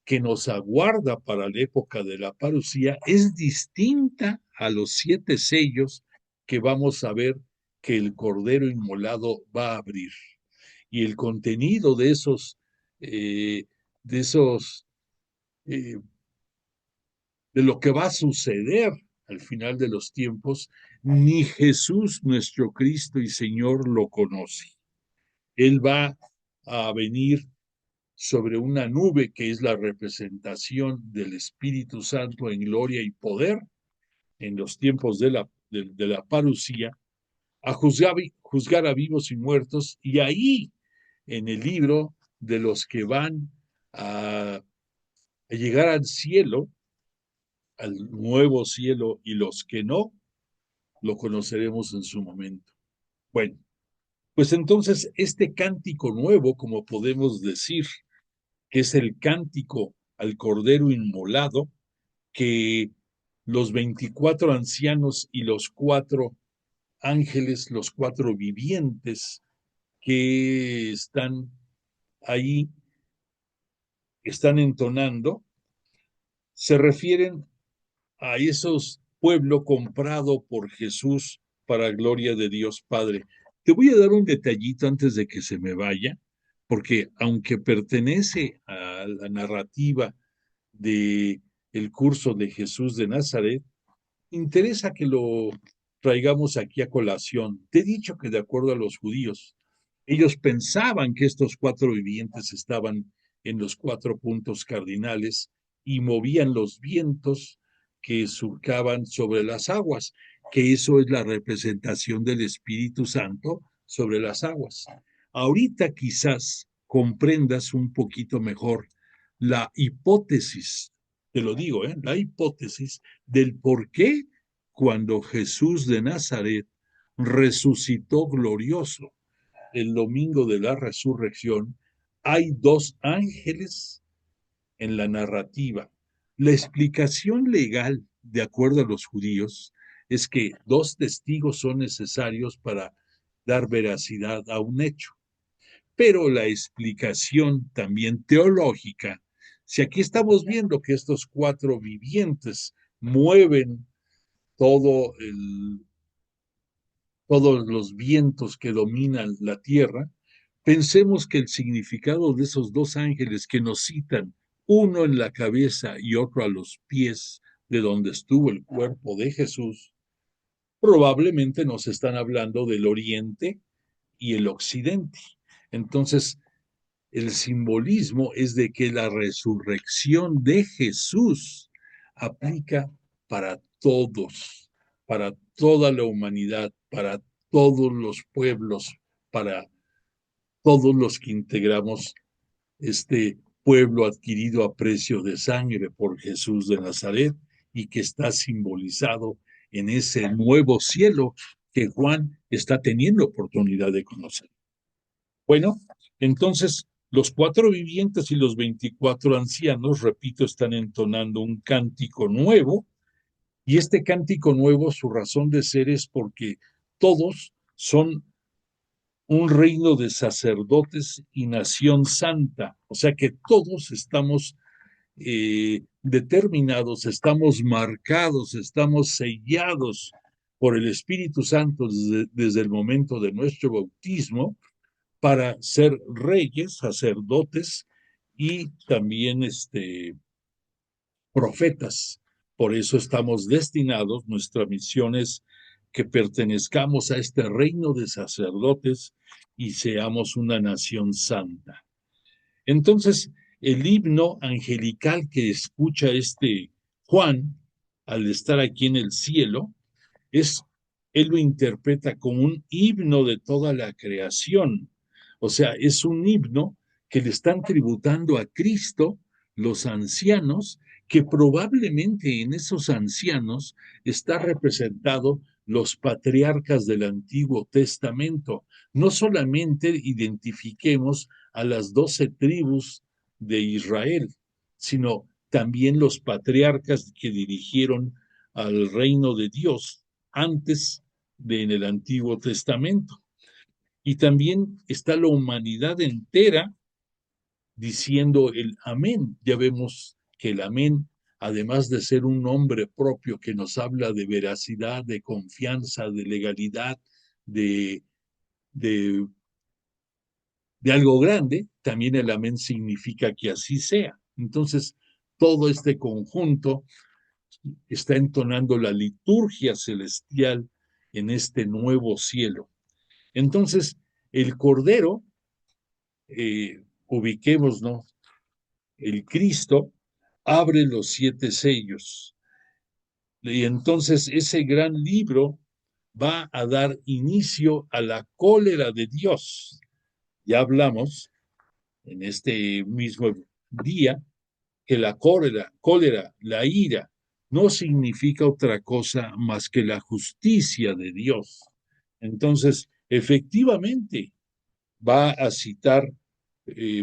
que nos aguarda para la época de la parucía es distinta a los 7 sellos que vamos a ver que el Cordero Inmolado va a abrir. Y el contenido eh, de esos, eh, de lo que va a suceder al final de los tiempos, ni Jesús, nuestro Cristo y Señor, lo conoce. Él va a venir sobre una nube que es la representación del Espíritu Santo en gloria y poder en los tiempos de la parucía, a juzgar a vivos y muertos, y ahí en el libro de los que van a llegar al cielo, al nuevo cielo, y los que no, lo conoceremos en su momento. Bueno, pues entonces este cántico nuevo, como podemos decir, que es el cántico al Cordero Inmolado, que los 24 ancianos y los 4 ángeles, los 4 vivientes que están ahí, están entonando, se refieren a esos pueblo comprado por Jesús para gloria de Dios Padre. Te voy a dar un detallito antes de que se me vaya, porque aunque pertenece a la narrativa de el curso de Jesús de Nazaret, interesa que lo traigamos aquí a colación. Te he dicho que de acuerdo a los judíos, ellos pensaban que estos 4 vivientes estaban en los 4 puntos cardinales y movían los vientos que surcaban sobre las aguas, que eso es la representación del Espíritu Santo sobre las aguas. Ahorita quizás comprendas un poquito mejor la hipótesis, te lo digo, la hipótesis del por qué cuando Jesús de Nazaret resucitó glorioso el domingo de la resurrección, hay 2 ángeles en la narrativa. La explicación legal, de acuerdo a los judíos, es que 2 testigos son necesarios para dar veracidad a un hecho. Pero la explicación también teológica Si aquí estamos viendo que estos cuatro vivientes mueven todo todos los vientos que dominan la tierra, pensemos que el significado de esos dos ángeles que nos citan, uno en la cabeza y otro a los pies de donde estuvo el cuerpo de Jesús, probablemente nos están hablando del oriente y el occidente. Entonces, el simbolismo es de que la resurrección de Jesús aplica para todos, para toda la humanidad, para todos los pueblos, para todos los que integramos este pueblo adquirido a precio de sangre por Jesús de Nazaret y que está simbolizado en ese nuevo cielo que Juan está teniendo oportunidad de conocer. Bueno, entonces los cuatro vivientes y los 24 ancianos, repito, están entonando un cántico nuevo, y este cántico nuevo, su razón de ser es porque todos son un reino de sacerdotes y nación santa, o sea que todos estamos determinados, estamos marcados, estamos sellados por el Espíritu Santo desde el momento de nuestro bautismo para ser reyes, sacerdotes y también profetas. Por eso estamos destinados, nuestra misión es que pertenezcamos a este reino de sacerdotes y seamos una nación santa. Entonces, el himno angelical que escucha Juan al estar aquí en el cielo, él lo interpreta como un himno de toda la creación. O sea, es un himno que le están tributando a Cristo los ancianos, que probablemente en esos ancianos está representado los patriarcas del Antiguo Testamento. No solamente identifiquemos a las 12 tribus de Israel, sino también los patriarcas que dirigieron al reino de Dios antes de en el Antiguo Testamento. Y también está la humanidad entera diciendo el amén. Ya vemos que el amén, además de ser un nombre propio que nos habla de veracidad, de confianza, de legalidad, de, de, de algo grande, también el amén significa que así sea. Entonces, todo este conjunto está entonando la liturgia celestial en este nuevo cielo. Entonces, el Cordero, ubiquemos, ¿no? El Cristo abre los 7 sellos. Y entonces ese gran libro va a dar inicio a la cólera de Dios. Ya hablamos en este mismo día que la cólera, la ira, no significa otra cosa más que la justicia de Dios. Entonces, efectivamente, va a citar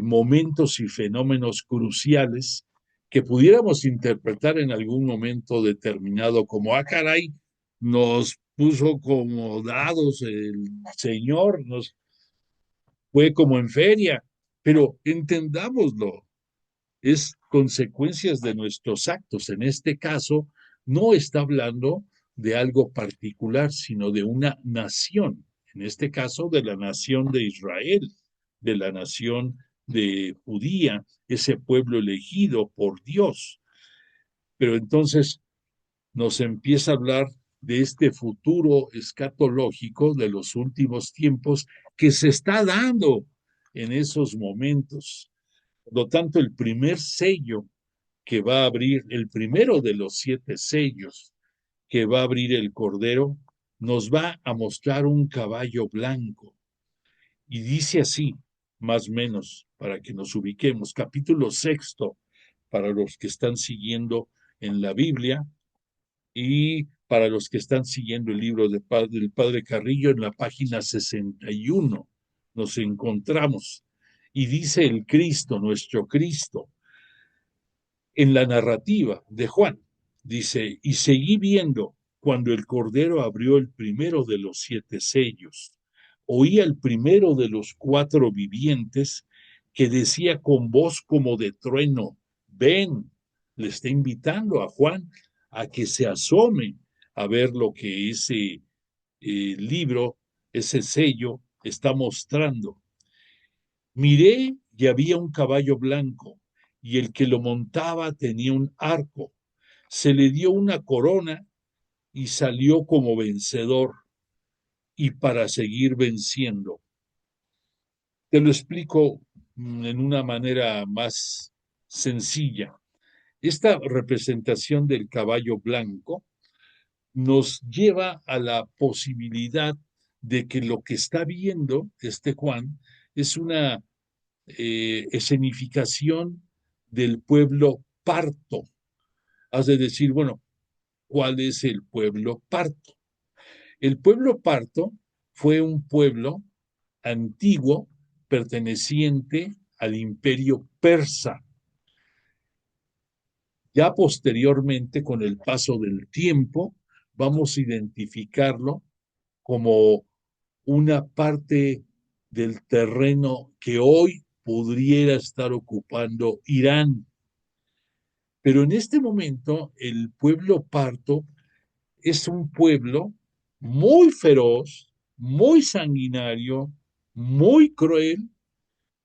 momentos y fenómenos cruciales que pudiéramos interpretar en algún momento determinado como, caray, nos puso como dados el Señor, nos fue como en feria, pero entendámoslo, es consecuencias de nuestros actos. En este caso, no está hablando de algo particular, sino de una nación, en este caso de la nación de Israel, de la nación de Judía, ese pueblo elegido por Dios. Pero entonces nos empieza a hablar de este futuro escatológico de los últimos tiempos que se está dando en esos momentos. Por lo tanto, el primer sello que va a abrir, el primero de los 7 sellos que va a abrir el Cordero, nos va a mostrar un caballo blanco. Y dice así, más o menos, para que nos ubiquemos, capítulo 6, para los que están siguiendo en la Biblia, y para los que están siguiendo el libro del Padre Carrillo, en la página 61 nos encontramos. Y dice el Cristo, nuestro Cristo, en la narrativa de Juan, dice, y seguí viendo cuando el Cordero abrió el primero de los 7 sellos. Oí al primero de los 4 vivientes que decía con voz como de trueno, ven, le está invitando a Juan a que se asome a ver lo que ese libro, ese sello, está mostrando. Miré y había un caballo blanco, y el que lo montaba tenía un arco. Se le dio una corona y salió como vencedor y para seguir venciendo. Te lo explico en una manera más sencilla. Esta representación del caballo blanco nos lleva a la posibilidad de que lo que está viendo este Juan es una escenificación del pueblo parto. Has de decir, bueno, ¿cuál es el pueblo parto? El pueblo parto fue un pueblo antiguo perteneciente al imperio persa. Ya posteriormente, con el paso del tiempo, vamos a identificarlo como una parte del terreno que hoy pudiera estar ocupando Irán. Pero en este momento, el pueblo parto es un pueblo muy feroz, muy sanguinario, muy cruel,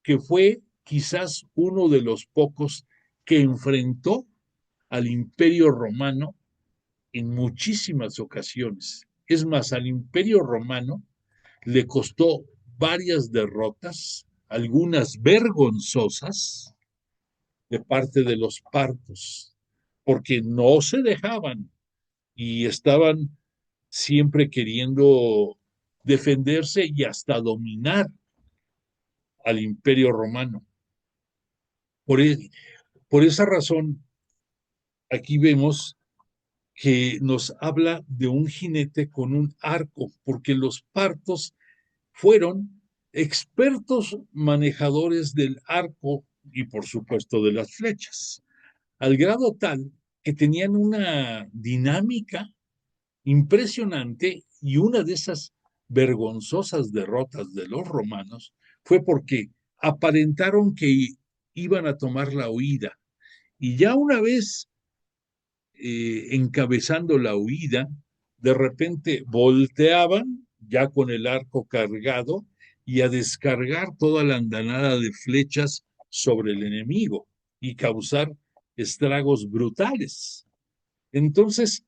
que fue quizás uno de los pocos que enfrentó al Imperio Romano en muchísimas ocasiones. Es más, al Imperio Romano le costó varias derrotas, algunas vergonzosas, de parte de los partos, porque no se dejaban y estaban siempre queriendo defenderse y hasta dominar al Imperio Romano. Por, por esa razón, aquí vemos que nos habla de un jinete con un arco, porque los partos fueron expertos manejadores del arco y por supuesto de las flechas, al grado tal que tenían una dinámica impresionante, y una de esas vergonzosas derrotas de los romanos fue porque aparentaron que iban a tomar la huida, y ya una vez encabezando la huida, de repente volteaban ya con el arco cargado y a descargar toda la andanada de flechas sobre el enemigo y causar estragos brutales. Entonces,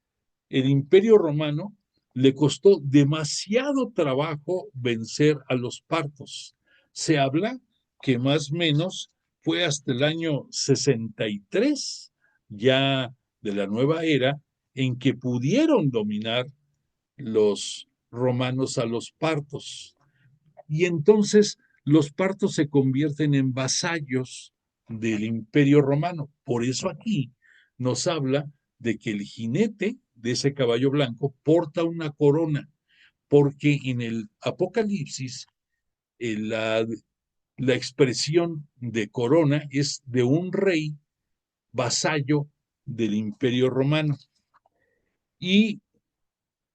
el Imperio Romano le costó demasiado trabajo vencer a los partos. Se habla que más o menos fue hasta el año 63, ya de la nueva era, en que pudieron dominar los romanos a los partos. Y entonces los partos se convierten en vasallos del Imperio Romano. Por eso aquí nos habla de que el jinete de ese caballo blanco porta una corona, porque en el Apocalipsis la expresión de corona es de un rey vasallo del Imperio Romano. Y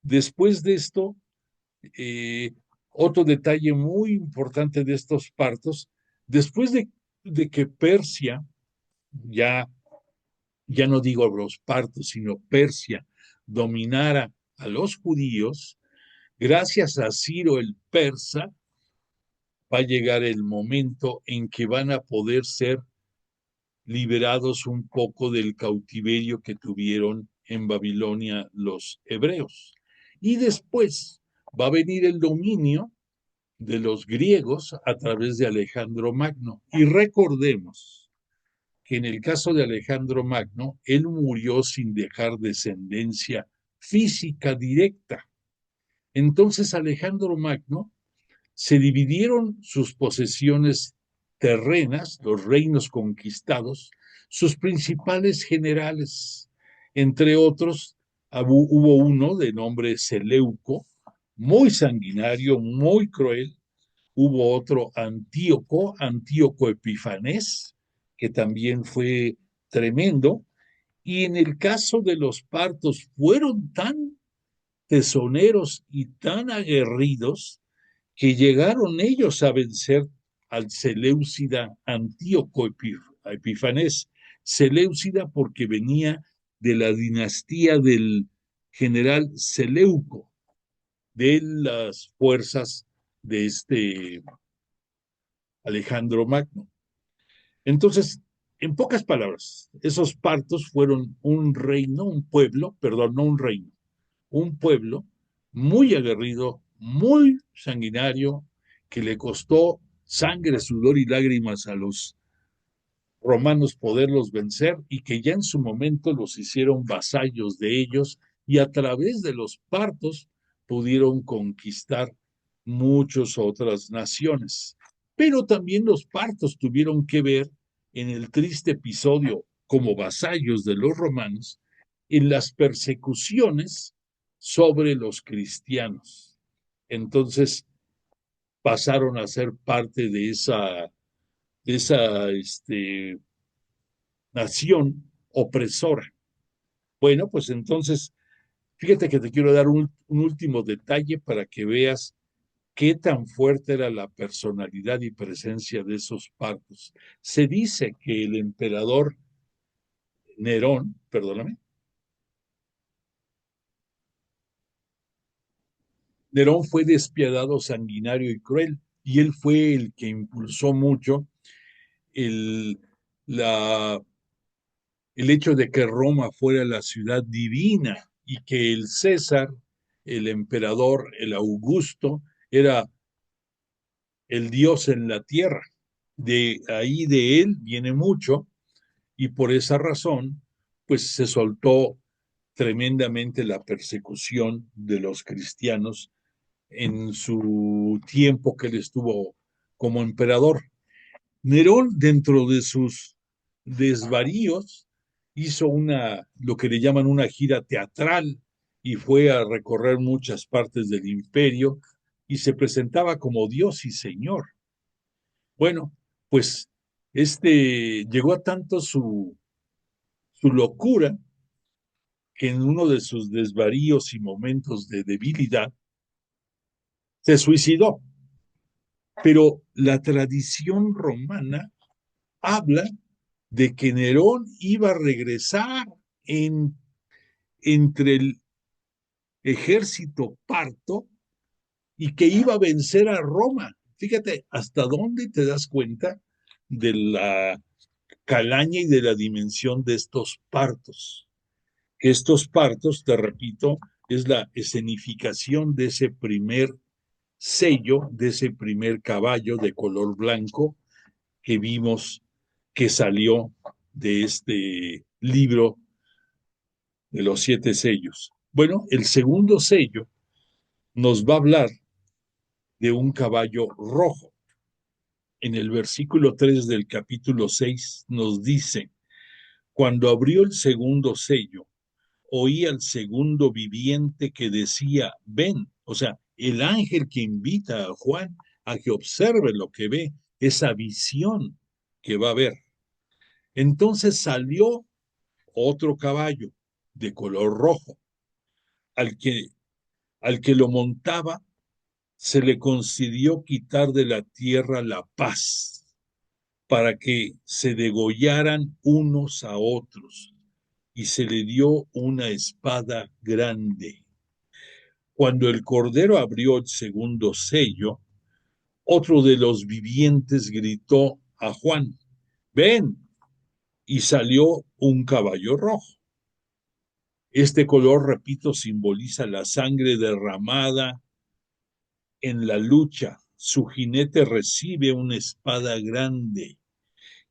después de esto, eh, otro detalle muy importante de estos partos, después de que Persia, ya, ya no digo los partos, sino Persia, dominara a los judíos, gracias a Ciro el persa, va a llegar el momento en que van a poder ser liberados un poco del cautiverio que tuvieron en Babilonia los hebreos. Y después va a venir el dominio de los griegos a través de Alejandro Magno. Y recordemos que en el caso de Alejandro Magno, él murió sin dejar descendencia física directa. Entonces Alejandro Magno se dividieron sus posesiones terrenas, los reinos conquistados, sus principales generales. Entre otros, hubo uno de nombre Seleuco, muy sanguinario, muy cruel. Hubo otro Antíoco Epifanés, que también fue tremendo. Y en el caso de los partos, fueron tan tesoneros y tan aguerridos que llegaron ellos a vencer al Seleucida Antíoco Epifanés. Seleucida porque venía de la dinastía del general Seleuco, de las fuerzas de Alejandro Magno. Entonces, en pocas palabras, esos partos fueron un reino, un pueblo, perdón, no un reino, un pueblo muy aguerrido, muy sanguinario, que le costó sangre, sudor y lágrimas a los romanos poderlos vencer y que ya en su momento los hicieron vasallos de ellos y a través de los partos pudieron conquistar muchas otras naciones. Pero también los partos tuvieron que ver en el triste episodio como vasallos de los romanos en las persecuciones sobre los cristianos. Entonces pasaron a ser parte de esa nación opresora. Bueno, pues entonces, fíjate que te quiero dar un último detalle para que veas qué tan fuerte era la personalidad y presencia de esos partos. Se dice que el emperador Nerón, perdóname, Nerón fue despiadado, sanguinario y cruel, y él fue el que impulsó mucho el, la, el hecho de que Roma fuera la ciudad divina y que el César, el emperador, el Augusto, era el Dios en la tierra. De ahí de él viene mucho y por esa razón, pues se soltó tremendamente la persecución de los cristianos en su tiempo que él estuvo como emperador. Nerón, dentro de sus desvaríos, hizo lo que le llaman una gira teatral y fue a recorrer muchas partes del imperio y se presentaba como Dios y Señor. Bueno, pues llegó a tanto su locura que en uno de sus desvaríos y momentos de debilidad se suicidó. Pero la tradición romana habla de que Nerón iba a regresar entre el ejército parto y que iba a vencer a Roma. Fíjate hasta dónde te das cuenta de la calaña y de la dimensión de estos partos. Que estos partos, te repito, es la escenificación de ese primer sello, de ese primer caballo de color blanco que vimos que salió de este libro de los 7 sellos. Bueno, el segundo sello nos va a hablar de un caballo rojo. En el versículo 3 del capítulo 6 nos dice, cuando abrió el segundo sello, oí al segundo viviente que decía, ven, o sea, el ángel que invita a Juan a que observe lo que ve, esa visión que va a ver. Entonces salió otro caballo de color rojo, al que, al que lo montaba se le concedió quitar de la tierra la paz, para que se degollaran unos a otros, y se le dio una espada grande. Cuando el Cordero abrió el segundo sello, otro de los vivientes gritó a Juan, ven, y salió un caballo rojo. Este color, repito, simboliza la sangre derramada en la lucha. Su jinete recibe una espada grande,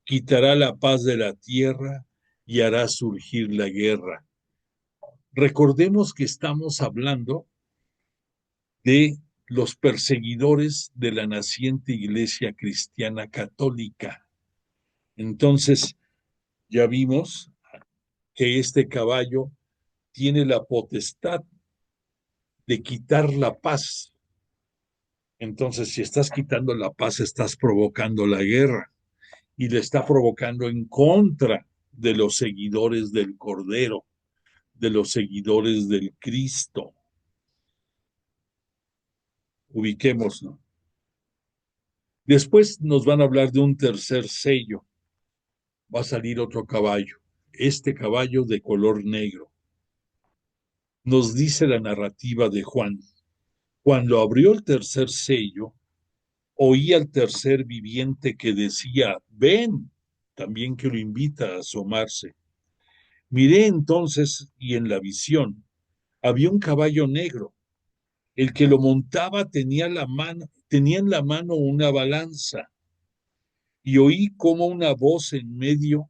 quitará la paz de la tierra y hará surgir la guerra. Recordemos que estamos hablando de los perseguidores de la naciente iglesia cristiana católica. Entonces, ya vimos que este caballo tiene la potestad de quitar la paz. Entonces, si estás quitando la paz, estás provocando la guerra y le está provocando en contra de los seguidores del Cordero, de los seguidores del Cristo. Ubiquémoslo. Después nos van a hablar de un tercer sello. va a salir otro caballo, este caballo de color negro. Nos dice la narrativa de Juan: cuando abrió el tercer sello, oí al tercer viviente que decía, ven, también que lo invita a asomarse. Miré entonces y en la visión había un caballo negro. El que lo montaba tenía en la mano una balanza, y oí como una voz en medio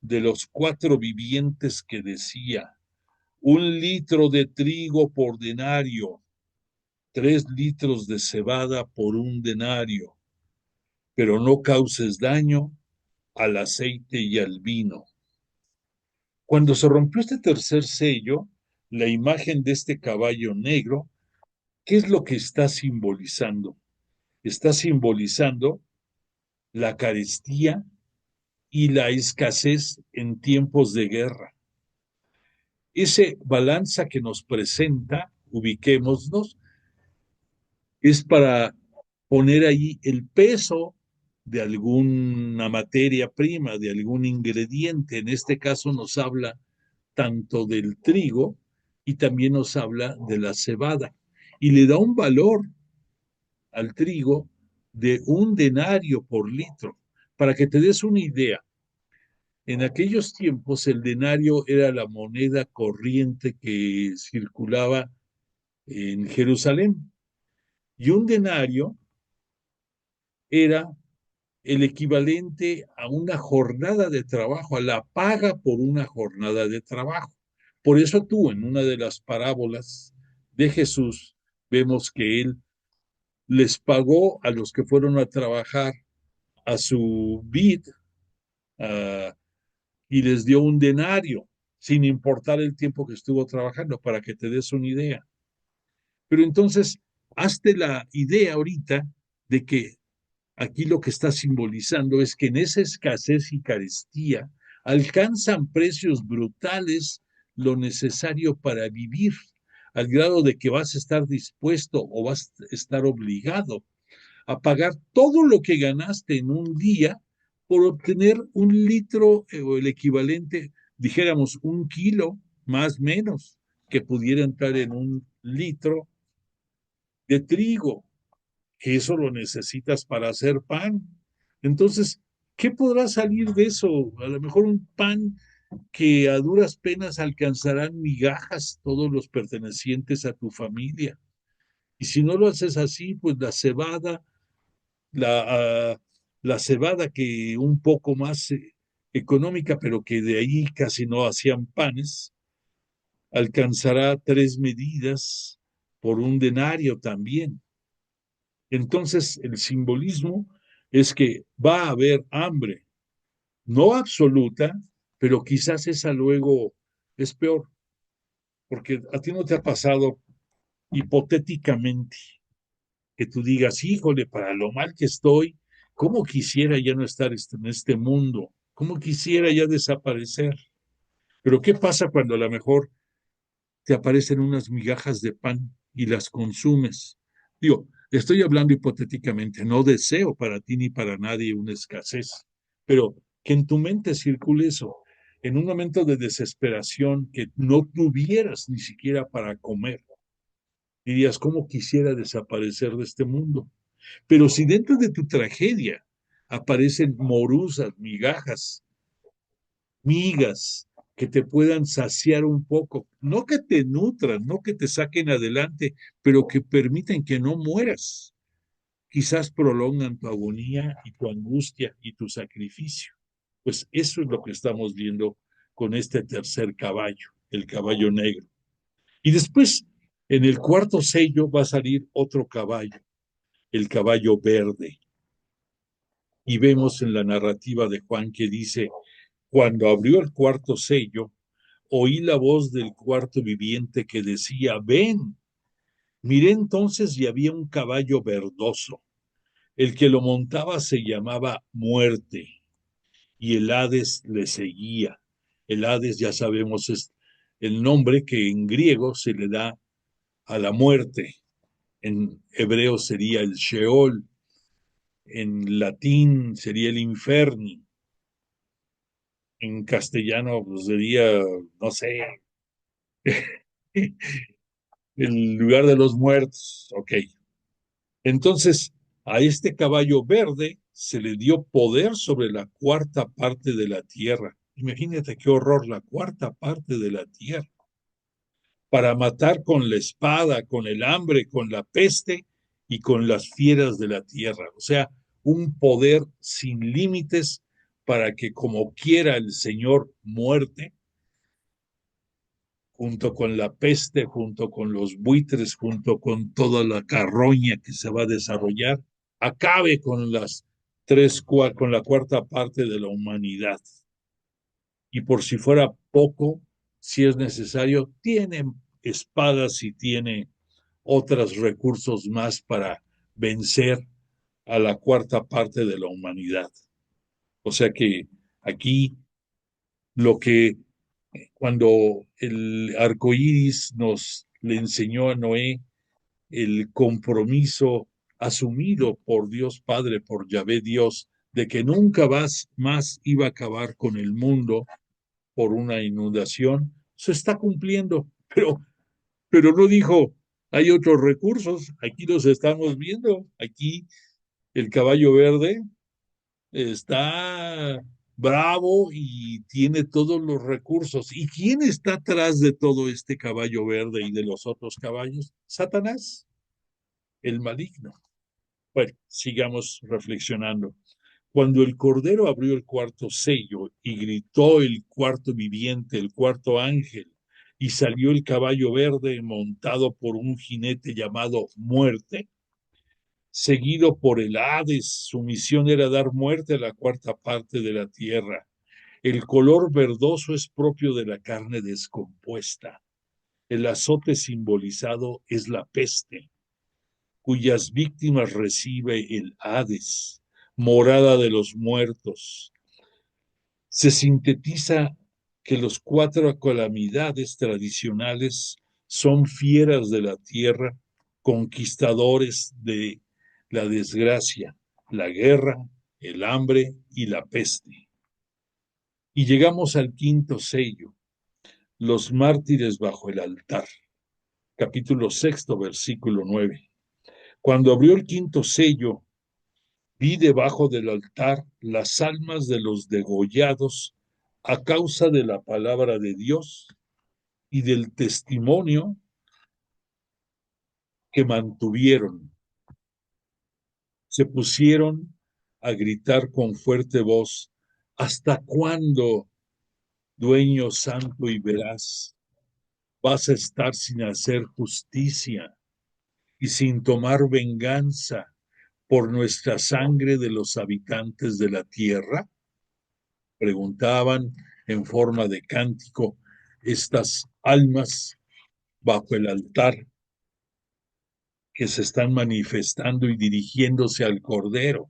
de los cuatro vivientes que decía, 1 litro de trigo por denario, 3 litros de cebada por 1 denario, pero no causes daño al aceite y al vino. Cuando se rompió este tercer sello, la imagen de este caballo negro, ¿qué es lo que está simbolizando? Está simbolizando la carestía y la escasez en tiempos de guerra. Ese balanza que nos presenta, ubiquémonos, es para poner ahí el peso de alguna materia prima, de algún ingrediente. En este caso nos habla tanto del trigo y también nos habla de la cebada. Y le da un valor al trigo de 1 denario por litro. Para que te des una idea, en aquellos tiempos el denario era la moneda corriente que circulaba en Jerusalén. Y 1 denario era el equivalente a una jornada de trabajo, a la paga por una jornada de trabajo. Por eso tú, en una de las parábolas de Jesús, vemos que él les pagó a los que fueron a trabajar a su vid y les dio 1 denario, sin importar el tiempo que estuvo trabajando, para que te des una idea. Pero entonces, hazte la idea ahorita de que aquí lo que está simbolizando es que en esa escasez y carestía alcanzan precios brutales lo necesario para vivir, al grado de que vas a estar dispuesto o vas a estar obligado a pagar todo lo que ganaste en un día por obtener 1 litro o el equivalente, dijéramos 1 kilo más menos, que pudiera entrar en 1 litro de trigo. Eso lo necesitas para hacer pan. Entonces, ¿qué podrá salir de eso? A lo mejor un pan que a duras penas alcanzarán migajas todos los pertenecientes a tu familia. Y si no lo haces así, pues la cebada que un poco más económica, pero que de ahí casi no hacían panes, alcanzará 3 medidas por 1 denario también. Entonces, el simbolismo es que va a haber hambre, no absoluta, pero quizás esa luego es peor, porque a ti no te ha pasado hipotéticamente que tú digas, híjole, para lo mal que estoy, ¿cómo quisiera ya no estar en este mundo? ¿Cómo quisiera ya desaparecer? Pero ¿qué pasa cuando a lo mejor te aparecen unas migajas de pan y las consumes? Digo, estoy hablando hipotéticamente, no deseo para ti ni para nadie una escasez, pero que en tu mente circule eso. En un momento de desesperación que no tuvieras ni siquiera para comer, dirías, ¿cómo quisiera desaparecer de este mundo? Pero si dentro de tu tragedia aparecen morusas, migajas, migas que te puedan saciar un poco, no que te nutran, no que te saquen adelante, pero que permiten que no mueras, quizás prolongan tu agonía y tu angustia y tu sacrificio. Pues eso es lo que estamos viendo con este tercer caballo, el caballo negro. Y después, en el cuarto sello va a salir otro caballo, el caballo verde. Y vemos en la narrativa de Juan que dice, cuando abrió el cuarto sello, oí la voz del cuarto viviente que decía, ven. Miré entonces y había un caballo verdoso. El que lo montaba se llamaba Muerte y el Hades le seguía. El Hades, ya sabemos, es el nombre que en griego se le da a la muerte. En hebreo sería el Sheol, en latín sería el Inferni. en castellano pues, sería, no sé, el lugar de los muertos. Ok. Entonces, a este caballo verde se le dio poder sobre la cuarta parte de la tierra. Imagínate qué horror, la cuarta parte de la tierra, para matar con la espada, con el hambre, con la peste y con las fieras de la tierra. O sea, un poder sin límites para que como quiera el Señor muerte, junto con la peste, junto con los buitres, junto con toda la carroña que se va a desarrollar, acabe con con la cuarta parte de la humanidad. Y por si fuera poco, si es necesario, tiene espadas y tiene otros recursos más para vencer a la cuarta parte de la humanidad. O sea que aquí lo que cuando el arco iris nos le enseñó a Noé el compromiso asumido por Dios Padre, por Yahvé Dios, de que nunca más iba a acabar con el mundo por una inundación, se está cumpliendo, pero no dijo, hay otros recursos, aquí los estamos viendo, aquí el caballo verde está bravo y tiene todos los recursos. ¿Y quién está atrás de todo este caballo verde y de los otros caballos? Satanás, el maligno. Bueno, sigamos reflexionando. Cuando el Cordero abrió el cuarto sello y gritó el cuarto viviente, el cuarto ángel, y salió el caballo verde montado por un jinete llamado Muerte, seguido por el Hades. Su misión era dar muerte a la cuarta parte de la tierra. El color verdoso es propio de la carne descompuesta. El azote simbolizado es la peste, cuyas víctimas recibe el Hades, morada de los muertos. Se sintetiza que los cuatro calamidades tradicionales son fieras de la tierra, conquistadores de la desgracia, la guerra, el hambre y la peste. Y llegamos al quinto sello, los mártires bajo el altar, capítulo sexto, versículo 9. Cuando abrió el quinto sello, vi debajo del altar las almas de los degollados a causa de la palabra de Dios y del testimonio que mantuvieron. Se pusieron a gritar con fuerte voz: ¿hasta cuándo, dueño santo y veraz, vas a estar sin hacer justicia y sin tomar venganza por nuestra sangre de los habitantes de la tierra? Preguntaban en forma de cántico estas almas bajo el altar que se están manifestando y dirigiéndose al Cordero.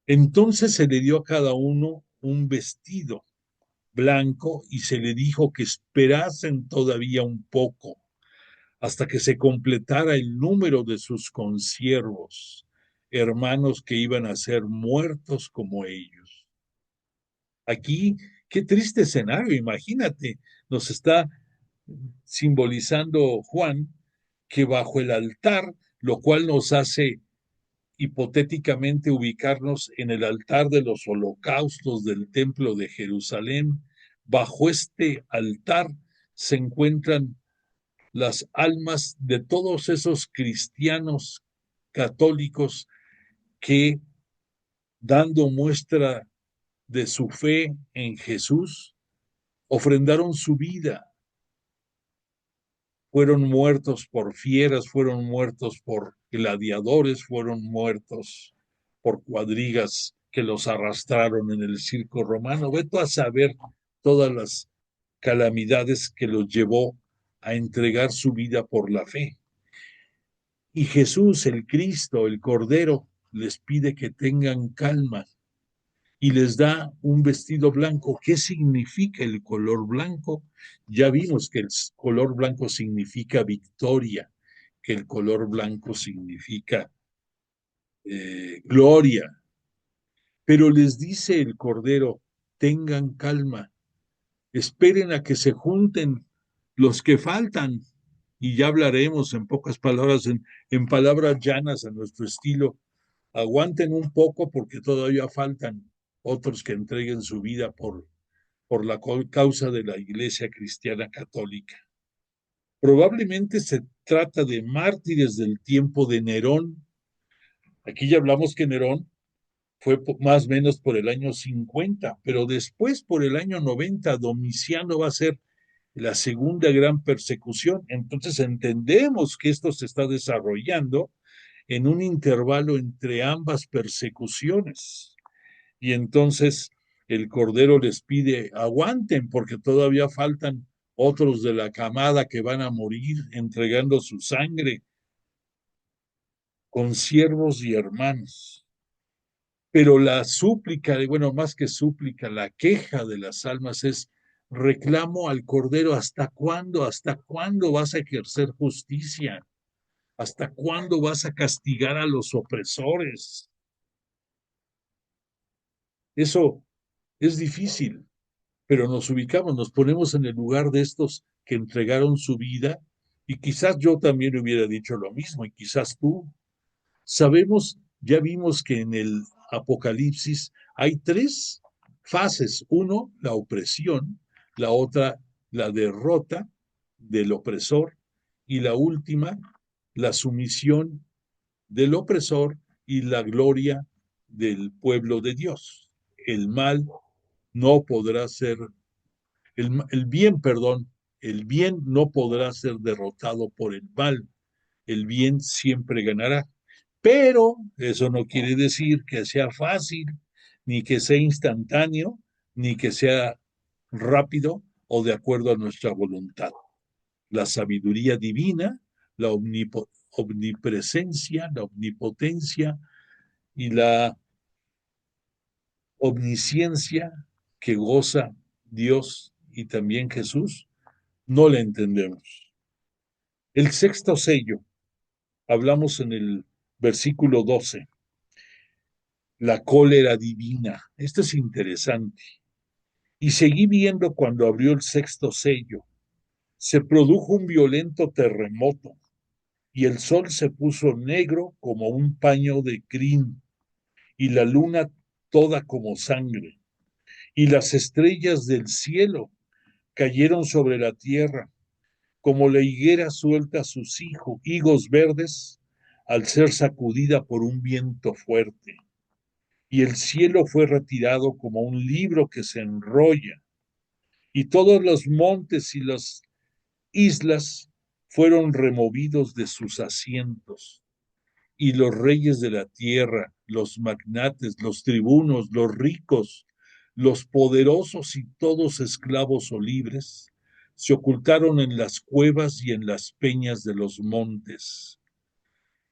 Entonces se le dio a cada uno un vestido blanco y se le dijo que esperasen todavía un poco hasta que se completara el número de sus consiervos, hermanos que iban a ser muertos como ellos. Aquí, qué triste escenario, imagínate, nos está simbolizando Juan que bajo el altar, lo cual nos hace hipotéticamente ubicarnos en el altar de los holocaustos del templo de Jerusalén, bajo este altar se encuentran las almas de todos esos cristianos católicos que, dando muestra de su fe en Jesús, ofrendaron su vida, fueron muertos por fieras, fueron muertos por gladiadores, fueron muertos por cuadrigas que los arrastraron en el circo romano. Veto a saber todas las calamidades que los llevó a entregar su vida por la fe. Y Jesús, el Cristo, el Cordero, les pide que tengan calma y les da un vestido blanco. ¿Qué significa el color blanco? Ya vimos que el color blanco significa victoria, que el color blanco significa gloria. Pero les dice el Cordero, tengan calma, esperen a que se junten los que faltan, y ya hablaremos en pocas palabras, en palabras llanas a nuestro estilo. Aguanten un poco porque todavía faltan otros que entreguen su vida por la causa de la Iglesia Cristiana Católica. Probablemente se trata de mártires del tiempo de Nerón. Aquí ya hablamos que Nerón fue más o menos por el año 50, pero después por el año 90 Domiciano va a ser la segunda gran persecución. Entonces entendemos que esto se está desarrollando en un intervalo entre ambas persecuciones. Y entonces el Cordero les pide, aguanten porque todavía faltan otros de la camada que van a morir entregando su sangre con siervos y hermanos. Pero la súplica, bueno, más que súplica, la queja de las almas es reclamo al Cordero, ¿hasta cuándo? ¿Hasta cuándo vas a ejercer justicia? ¿Hasta cuándo vas a castigar a los opresores? Eso es difícil, pero nos ubicamos, nos ponemos en el lugar de estos que entregaron su vida, y quizás yo también hubiera dicho lo mismo, y quizás tú. Sabemos, ya vimos que en el Apocalipsis hay tres fases. Uno, la opresión; la otra, la derrota del opresor; y la última, la sumisión del opresor y la gloria del pueblo de Dios. El mal no podrá ser, el bien, perdón, el bien no podrá ser derrotado por el mal. El bien siempre ganará. Pero eso no quiere decir que sea fácil, ni que sea instantáneo, ni que sea rápido o de acuerdo a nuestra voluntad. La sabiduría divina, la omnipresencia, la omnipotencia y la omnisciencia que goza Dios y también Jesús, no la entendemos. El sexto sello, hablamos en el versículo 12, la cólera divina. Esto es interesante. Y seguí viendo cuando abrió el sexto sello. Se produjo un violento terremoto y el sol se puso negro como un paño de crin y la luna toda como sangre y las estrellas del cielo cayeron sobre la tierra como la higuera suelta sus higos verdes al ser sacudida por un viento fuerte. Y el cielo fue retirado como un libro que se enrolla, y todos los montes y las islas fueron removidos de sus asientos, y los reyes de la tierra, los magnates, los tribunos, los ricos, los poderosos y todos esclavos o libres, se ocultaron en las cuevas y en las peñas de los montes.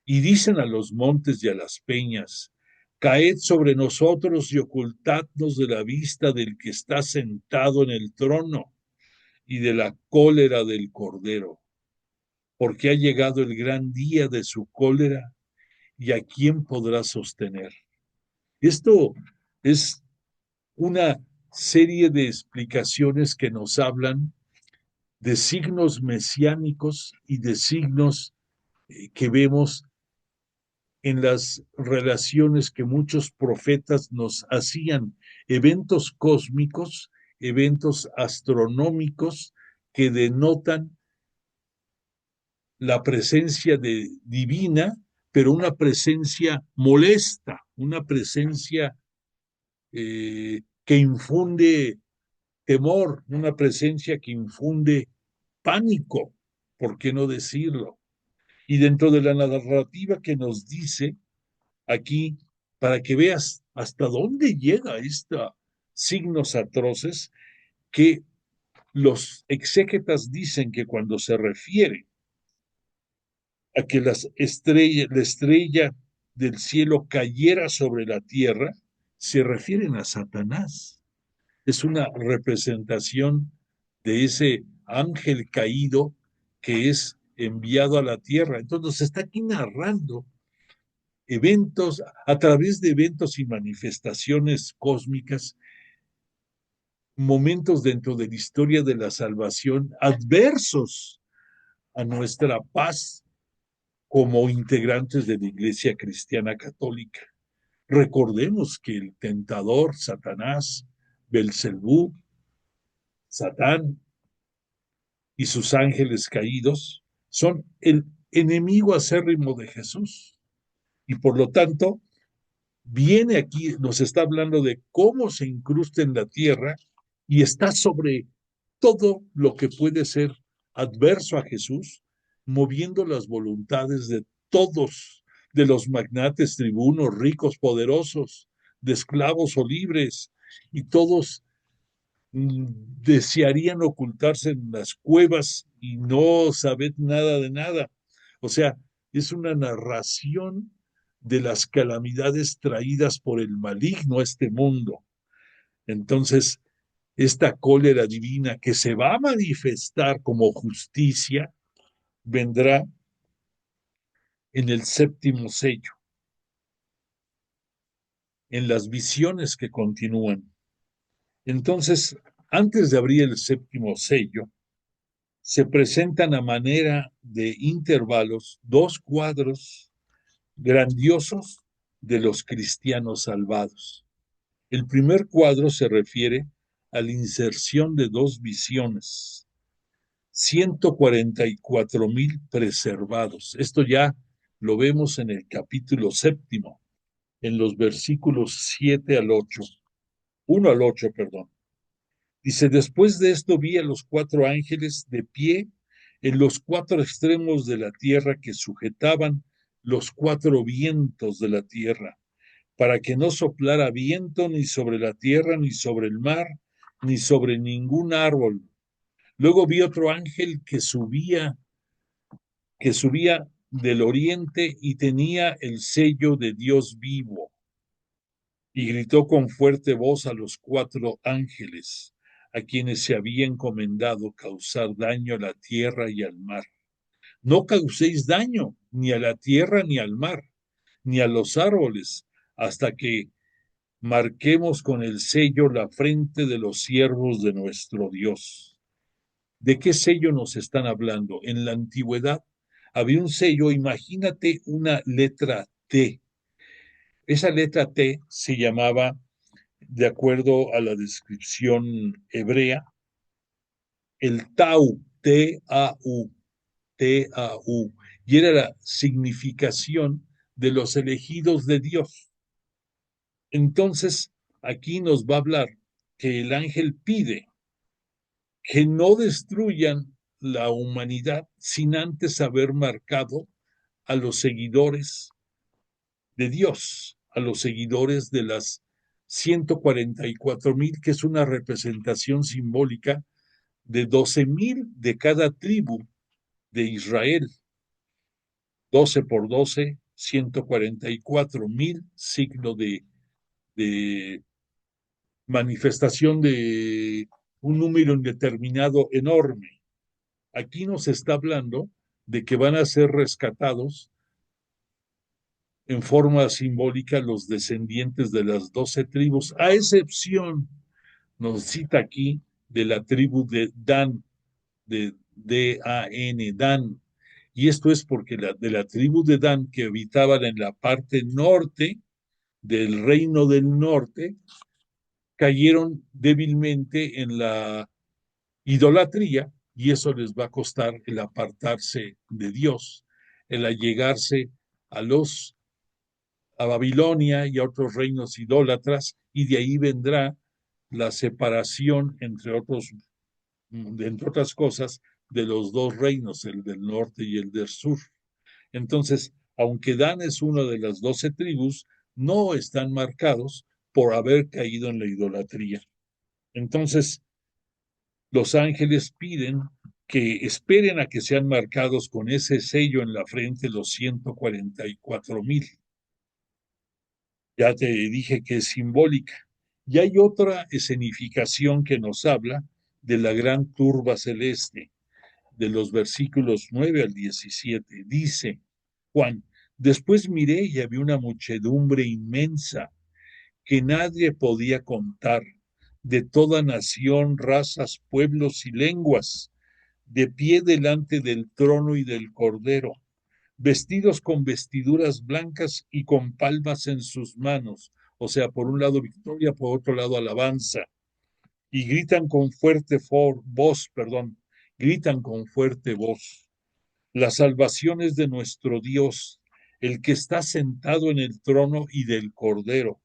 Y dicen a los montes y a las peñas, caed sobre nosotros y ocultadnos de la vista del que está sentado en el trono y de la cólera del Cordero, porque ha llegado el gran día de su cólera, y a quién podrá sostener. Esto es una serie de explicaciones que nos hablan de signos mesiánicos y de signos que vemos en las relaciones que muchos profetas nos hacían, eventos cósmicos, eventos astronómicos que denotan la presencia divina, pero una presencia molesta, una presencia que infunde temor, una presencia que infunde pánico, ¿por qué no decirlo? Y dentro de la narrativa que nos dice aquí, para que veas hasta dónde llega estos signos atroces, que los exégetas dicen que cuando se refiere a que la estrella del cielo cayera sobre la tierra, se refieren a Satanás. Es una representación de ese ángel caído que es enviado a la tierra. Entonces está aquí narrando eventos, a través de eventos y manifestaciones cósmicas, momentos dentro de la historia de la salvación adversos a nuestra paz como integrantes de la Iglesia Cristiana Católica. Recordemos que el tentador, Satanás, Belcebú, Satán y sus ángeles caídos son el enemigo acérrimo de Jesús. Y por lo tanto, viene aquí, nos está hablando de cómo se incrusta en la tierra y está sobre todo lo que puede ser adverso a Jesús, moviendo las voluntades de todos, de los magnates, tribunos, ricos, poderosos, de esclavos o libres, y todos desearían ocultarse en las cuevas y no saber nada de nada. O sea, es una narración de las calamidades traídas por el maligno a este mundo. Entonces, esta cólera divina que se va a manifestar como justicia vendrá en el séptimo sello, en las visiones que continúan. Entonces, antes de abrir el séptimo sello, se presentan a manera de intervalos dos cuadros grandiosos de los cristianos salvados. El primer cuadro se refiere a la inserción de dos visiones, 144,000 preservados. Esto ya lo vemos en el capítulo séptimo, en los versículos 7 al 8, 1 al 8, perdón. Dice, después de esto vi a los cuatro ángeles de pie en los cuatro extremos de la tierra que sujetaban los cuatro vientos de la tierra, para que no soplara viento ni sobre la tierra, ni sobre el mar, ni sobre ningún árbol. Luego vi otro ángel que subía del oriente y tenía el sello de Dios vivo. Y gritó con fuerte voz a los cuatro ángeles, a quienes se había encomendado causar daño a la tierra y al mar. No causéis daño ni a la tierra ni al mar, ni a los árboles, hasta que marquemos con el sello la frente de los siervos de nuestro Dios. ¿De qué sello nos están hablando? En la antigüedad había un sello, imagínate una letra T. Esa letra T se llamaba, de acuerdo a la descripción hebrea, el Tau, T-A-U, T-A-U, y era la significación de los elegidos de Dios. Entonces, aquí nos va a hablar que el ángel pide que no destruyan la humanidad sin antes haber marcado a los seguidores de Dios, a los seguidores de las 144,000, que es una representación simbólica de 12,000 de cada tribu de Israel. 12 por 12, 144,000, signo de manifestación de un número indeterminado enorme. Aquí nos está hablando de que van a ser rescatados en forma simbólica los descendientes de las 12 tribus, a excepción, nos cita aquí, de la tribu de Dan, de D-A-N, Dan. Y esto es porque de la tribu de Dan, que habitaban en la parte norte del reino del norte, cayeron débilmente en la idolatría, y eso les va a costar el apartarse de Dios, el allegarse a a Babilonia y a otros reinos idólatras, y de ahí vendrá la separación, entre otras cosas, de los dos reinos, el del norte y el del sur. Entonces, aunque Dan es una de las 12 tribus, no están marcados por haber caído en la idolatría. Entonces, los ángeles piden que esperen a que sean marcados con ese sello en la frente los 144,000. Ya te dije que es simbólica. Y hay otra escenificación que nos habla de la gran turba celeste, de los versículos 9 al 17. Dice Juan, después miré y había una muchedumbre inmensa que nadie podía contar, de toda nación, razas, pueblos y lenguas, de pie delante del trono y del Cordero, vestidos con vestiduras blancas y con palmas en sus manos. O sea, por un lado victoria, por otro lado alabanza. Y gritan con fuerte voz, gritan con fuerte voz. La salvación es de nuestro Dios, el que está sentado en el trono y del Cordero.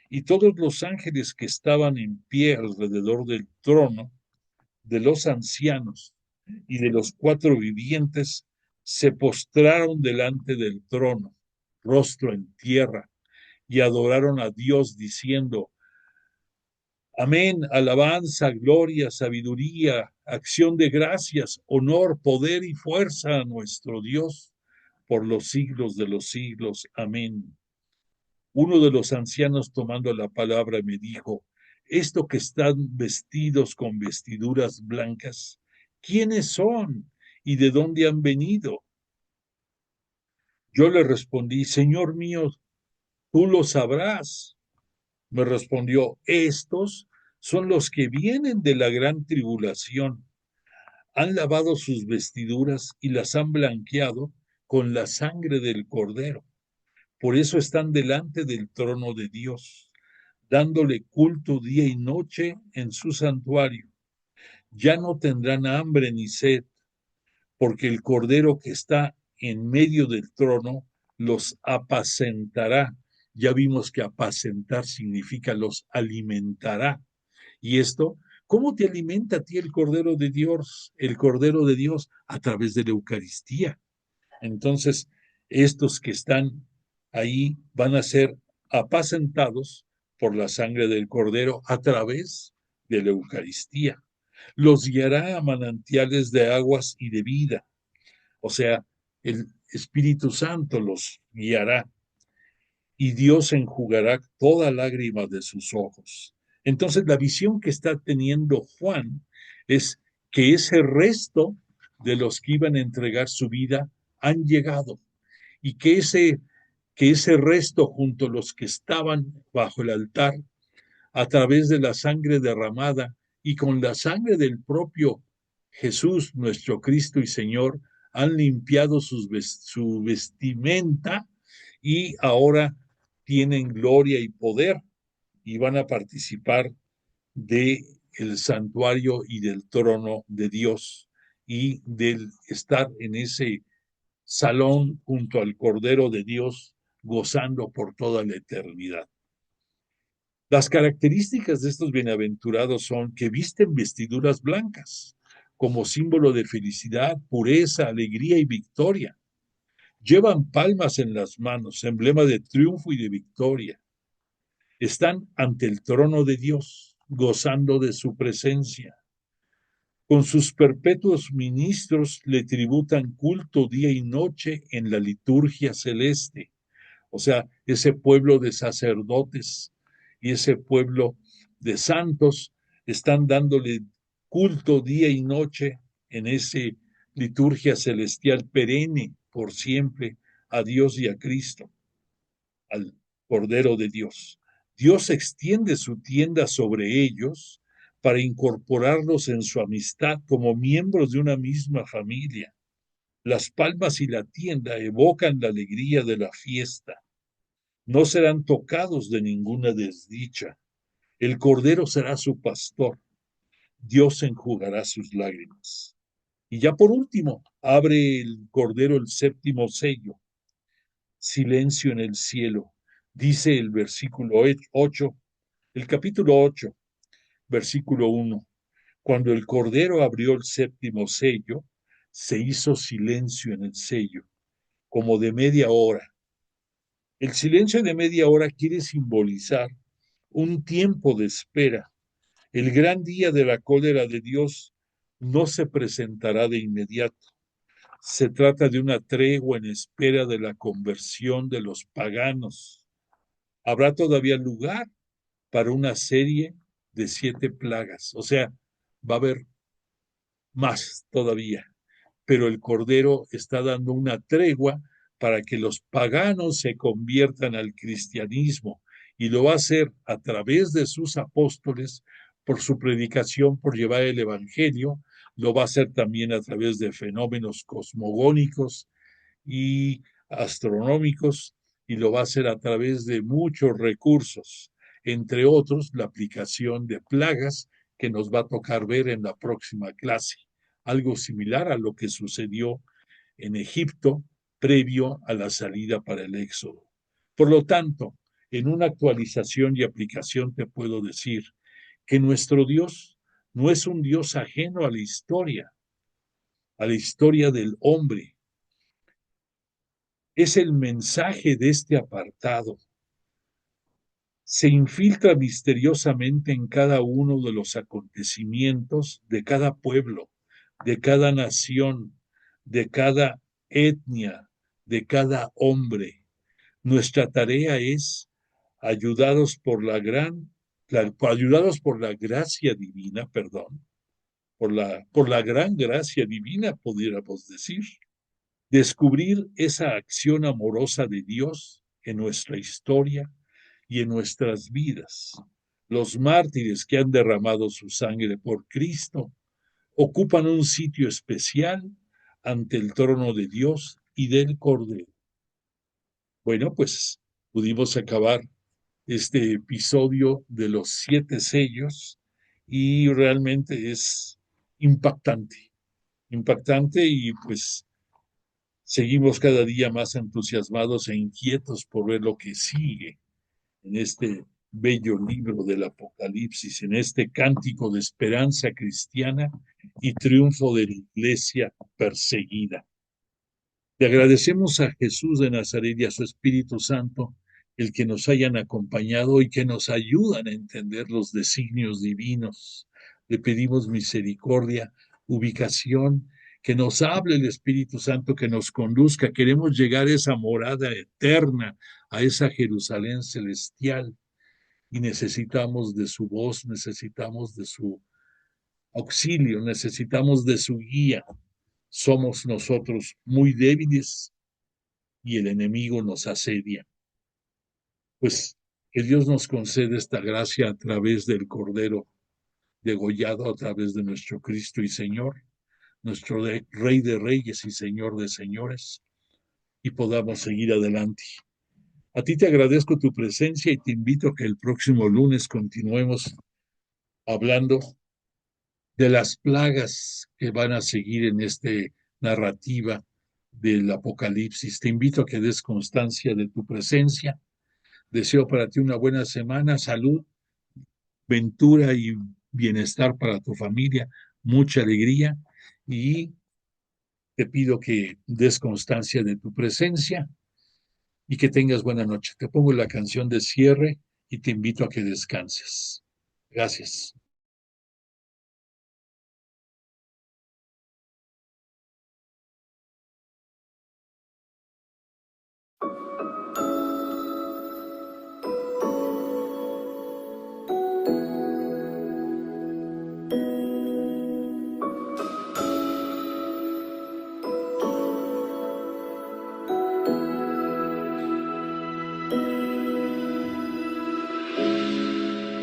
Y todos los ángeles que estaban en pie alrededor del trono, de los ancianos y de los cuatro vivientes, se postraron delante del trono, rostro en tierra, y adoraron a Dios diciendo: Amén, alabanza, gloria, sabiduría, acción de gracias, honor, poder y fuerza a nuestro Dios por los siglos de los siglos. Amén. Uno de los ancianos tomando la palabra me dijo: esto que están vestidos con vestiduras blancas, ¿quiénes son y de dónde han venido? Yo le respondí: Señor mío, tú lo sabrás. Me respondió: estos son los que vienen de la gran tribulación. Han lavado sus vestiduras y las han blanqueado con la sangre del Cordero. Por eso están delante del trono de Dios, dándole culto día y noche en su santuario. Ya no tendrán hambre ni sed, porque el Cordero que está en medio del trono los apacentará. Ya vimos que apacentar significa los alimentará. Y esto, ¿cómo te alimenta a ti el Cordero de Dios? El Cordero de Dios a través de la Eucaristía. Entonces, estos que están ahí van a ser apacentados por la sangre del Cordero a través de la Eucaristía. Los guiará a manantiales de aguas y de vida. O sea, el Espíritu Santo los guiará y Dios enjugará toda lágrima de sus ojos. Entonces, la visión que está teniendo Juan es que ese resto de los que iban a entregar su vida han llegado y que ese resto junto a los que estaban bajo el altar, a través de la sangre derramada y con la sangre del propio Jesús, nuestro Cristo y Señor, han limpiado su vestimenta y ahora tienen gloria y poder y van a participar del santuario y del trono de Dios y del estar en ese salón junto al Cordero de Dios, gozando por toda la eternidad. Las características de estos bienaventurados son que visten vestiduras blancas, como símbolo de felicidad, pureza, alegría y victoria. Llevan palmas en las manos, emblema de triunfo y de victoria. Están ante el trono de Dios, gozando de su presencia. Con sus perpetuos ministros le tributan culto día y noche en la liturgia celeste. O sea, ese pueblo de sacerdotes y ese pueblo de santos están dándole culto día y noche en esa liturgia celestial perenne por siempre a Dios y a Cristo, al Cordero de Dios. Dios extiende su tienda sobre ellos para incorporarlos en su amistad como miembros de una misma familia. Las palmas y la tienda evocan la alegría de la fiesta. No serán tocados de ninguna desdicha. El Cordero será su pastor. Dios enjugará sus lágrimas. Y ya por último, abre el Cordero el séptimo sello. Silencio en el cielo. Dice el versículo 8, el capítulo 8, versículo 1. Cuando el Cordero abrió el séptimo sello, se hizo silencio en el sello, como de media hora. El silencio de media hora quiere simbolizar un tiempo de espera. El gran día de la cólera de Dios no se presentará de inmediato. Se trata de una tregua en espera de la conversión de los paganos. Habrá todavía lugar para una serie de 7 plagas. O sea, va a haber más todavía. Pero el Cordero está dando una tregua para que los paganos se conviertan al cristianismo y lo va a hacer a través de sus apóstoles por su predicación, por llevar el evangelio. Lo va a hacer también a través de fenómenos cosmogónicos y astronómicos, y lo va a hacer a través de muchos recursos, entre otros la aplicación de plagas que nos va a tocar ver en la próxima clase, algo similar a lo que sucedió en Egipto previo a la salida para el Éxodo. Por lo tanto, en una actualización y aplicación te puedo decir que nuestro Dios no es un Dios ajeno a la historia del hombre. Es el mensaje de este apartado. Se infiltra misteriosamente en cada uno de los acontecimientos de cada pueblo, de cada nación, de cada etnia, de cada hombre. Nuestra tarea es, ayudados por la gracia divina, por la gran gracia divina, pudiéramos decir, descubrir esa acción amorosa de Dios en nuestra historia y en nuestras vidas. Los mártires que han derramado su sangre por Cristo ocupan un sitio especial ante el trono de Dios y del Cordero. Bueno, pues pudimos acabar este episodio de los 7 sellos y realmente es impactante y pues seguimos cada día más entusiasmados e inquietos por ver lo que sigue en este bello libro del Apocalipsis, en este cántico de esperanza cristiana y triunfo de la iglesia perseguida. Le agradecemos a Jesús de Nazaret y a su Espíritu Santo el que nos hayan acompañado y que nos ayudan a entender los designios divinos. Le pedimos misericordia, ubicación, que nos hable el Espíritu Santo, que nos conduzca. Queremos llegar a esa morada eterna, a esa Jerusalén celestial, y necesitamos de su voz, necesitamos de su auxilio, necesitamos de su guía. Somos nosotros muy débiles y el enemigo nos asedia. Pues que Dios nos concede esta gracia a través del Cordero degollado, a través de nuestro Cristo y Señor, nuestro Rey de Reyes y Señor de Señores, y podamos seguir adelante. A ti te agradezco tu presencia y te invito a que el próximo lunes continuemos hablando de las plagas que van a seguir en esta narrativa del Apocalipsis. Te invito a que des constancia de tu presencia. Deseo para ti una buena semana, salud, ventura y bienestar para tu familia, mucha alegría, y te pido que des constancia de tu presencia y que tengas buena noche. Te pongo la canción de cierre y te invito a que descanses. Gracias.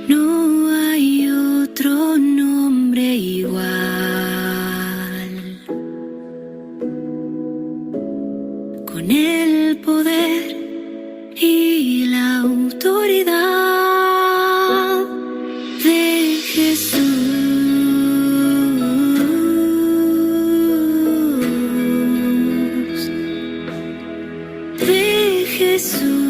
No hay otro nombre igual, con el poder y la autoridad de Jesús, de Jesús.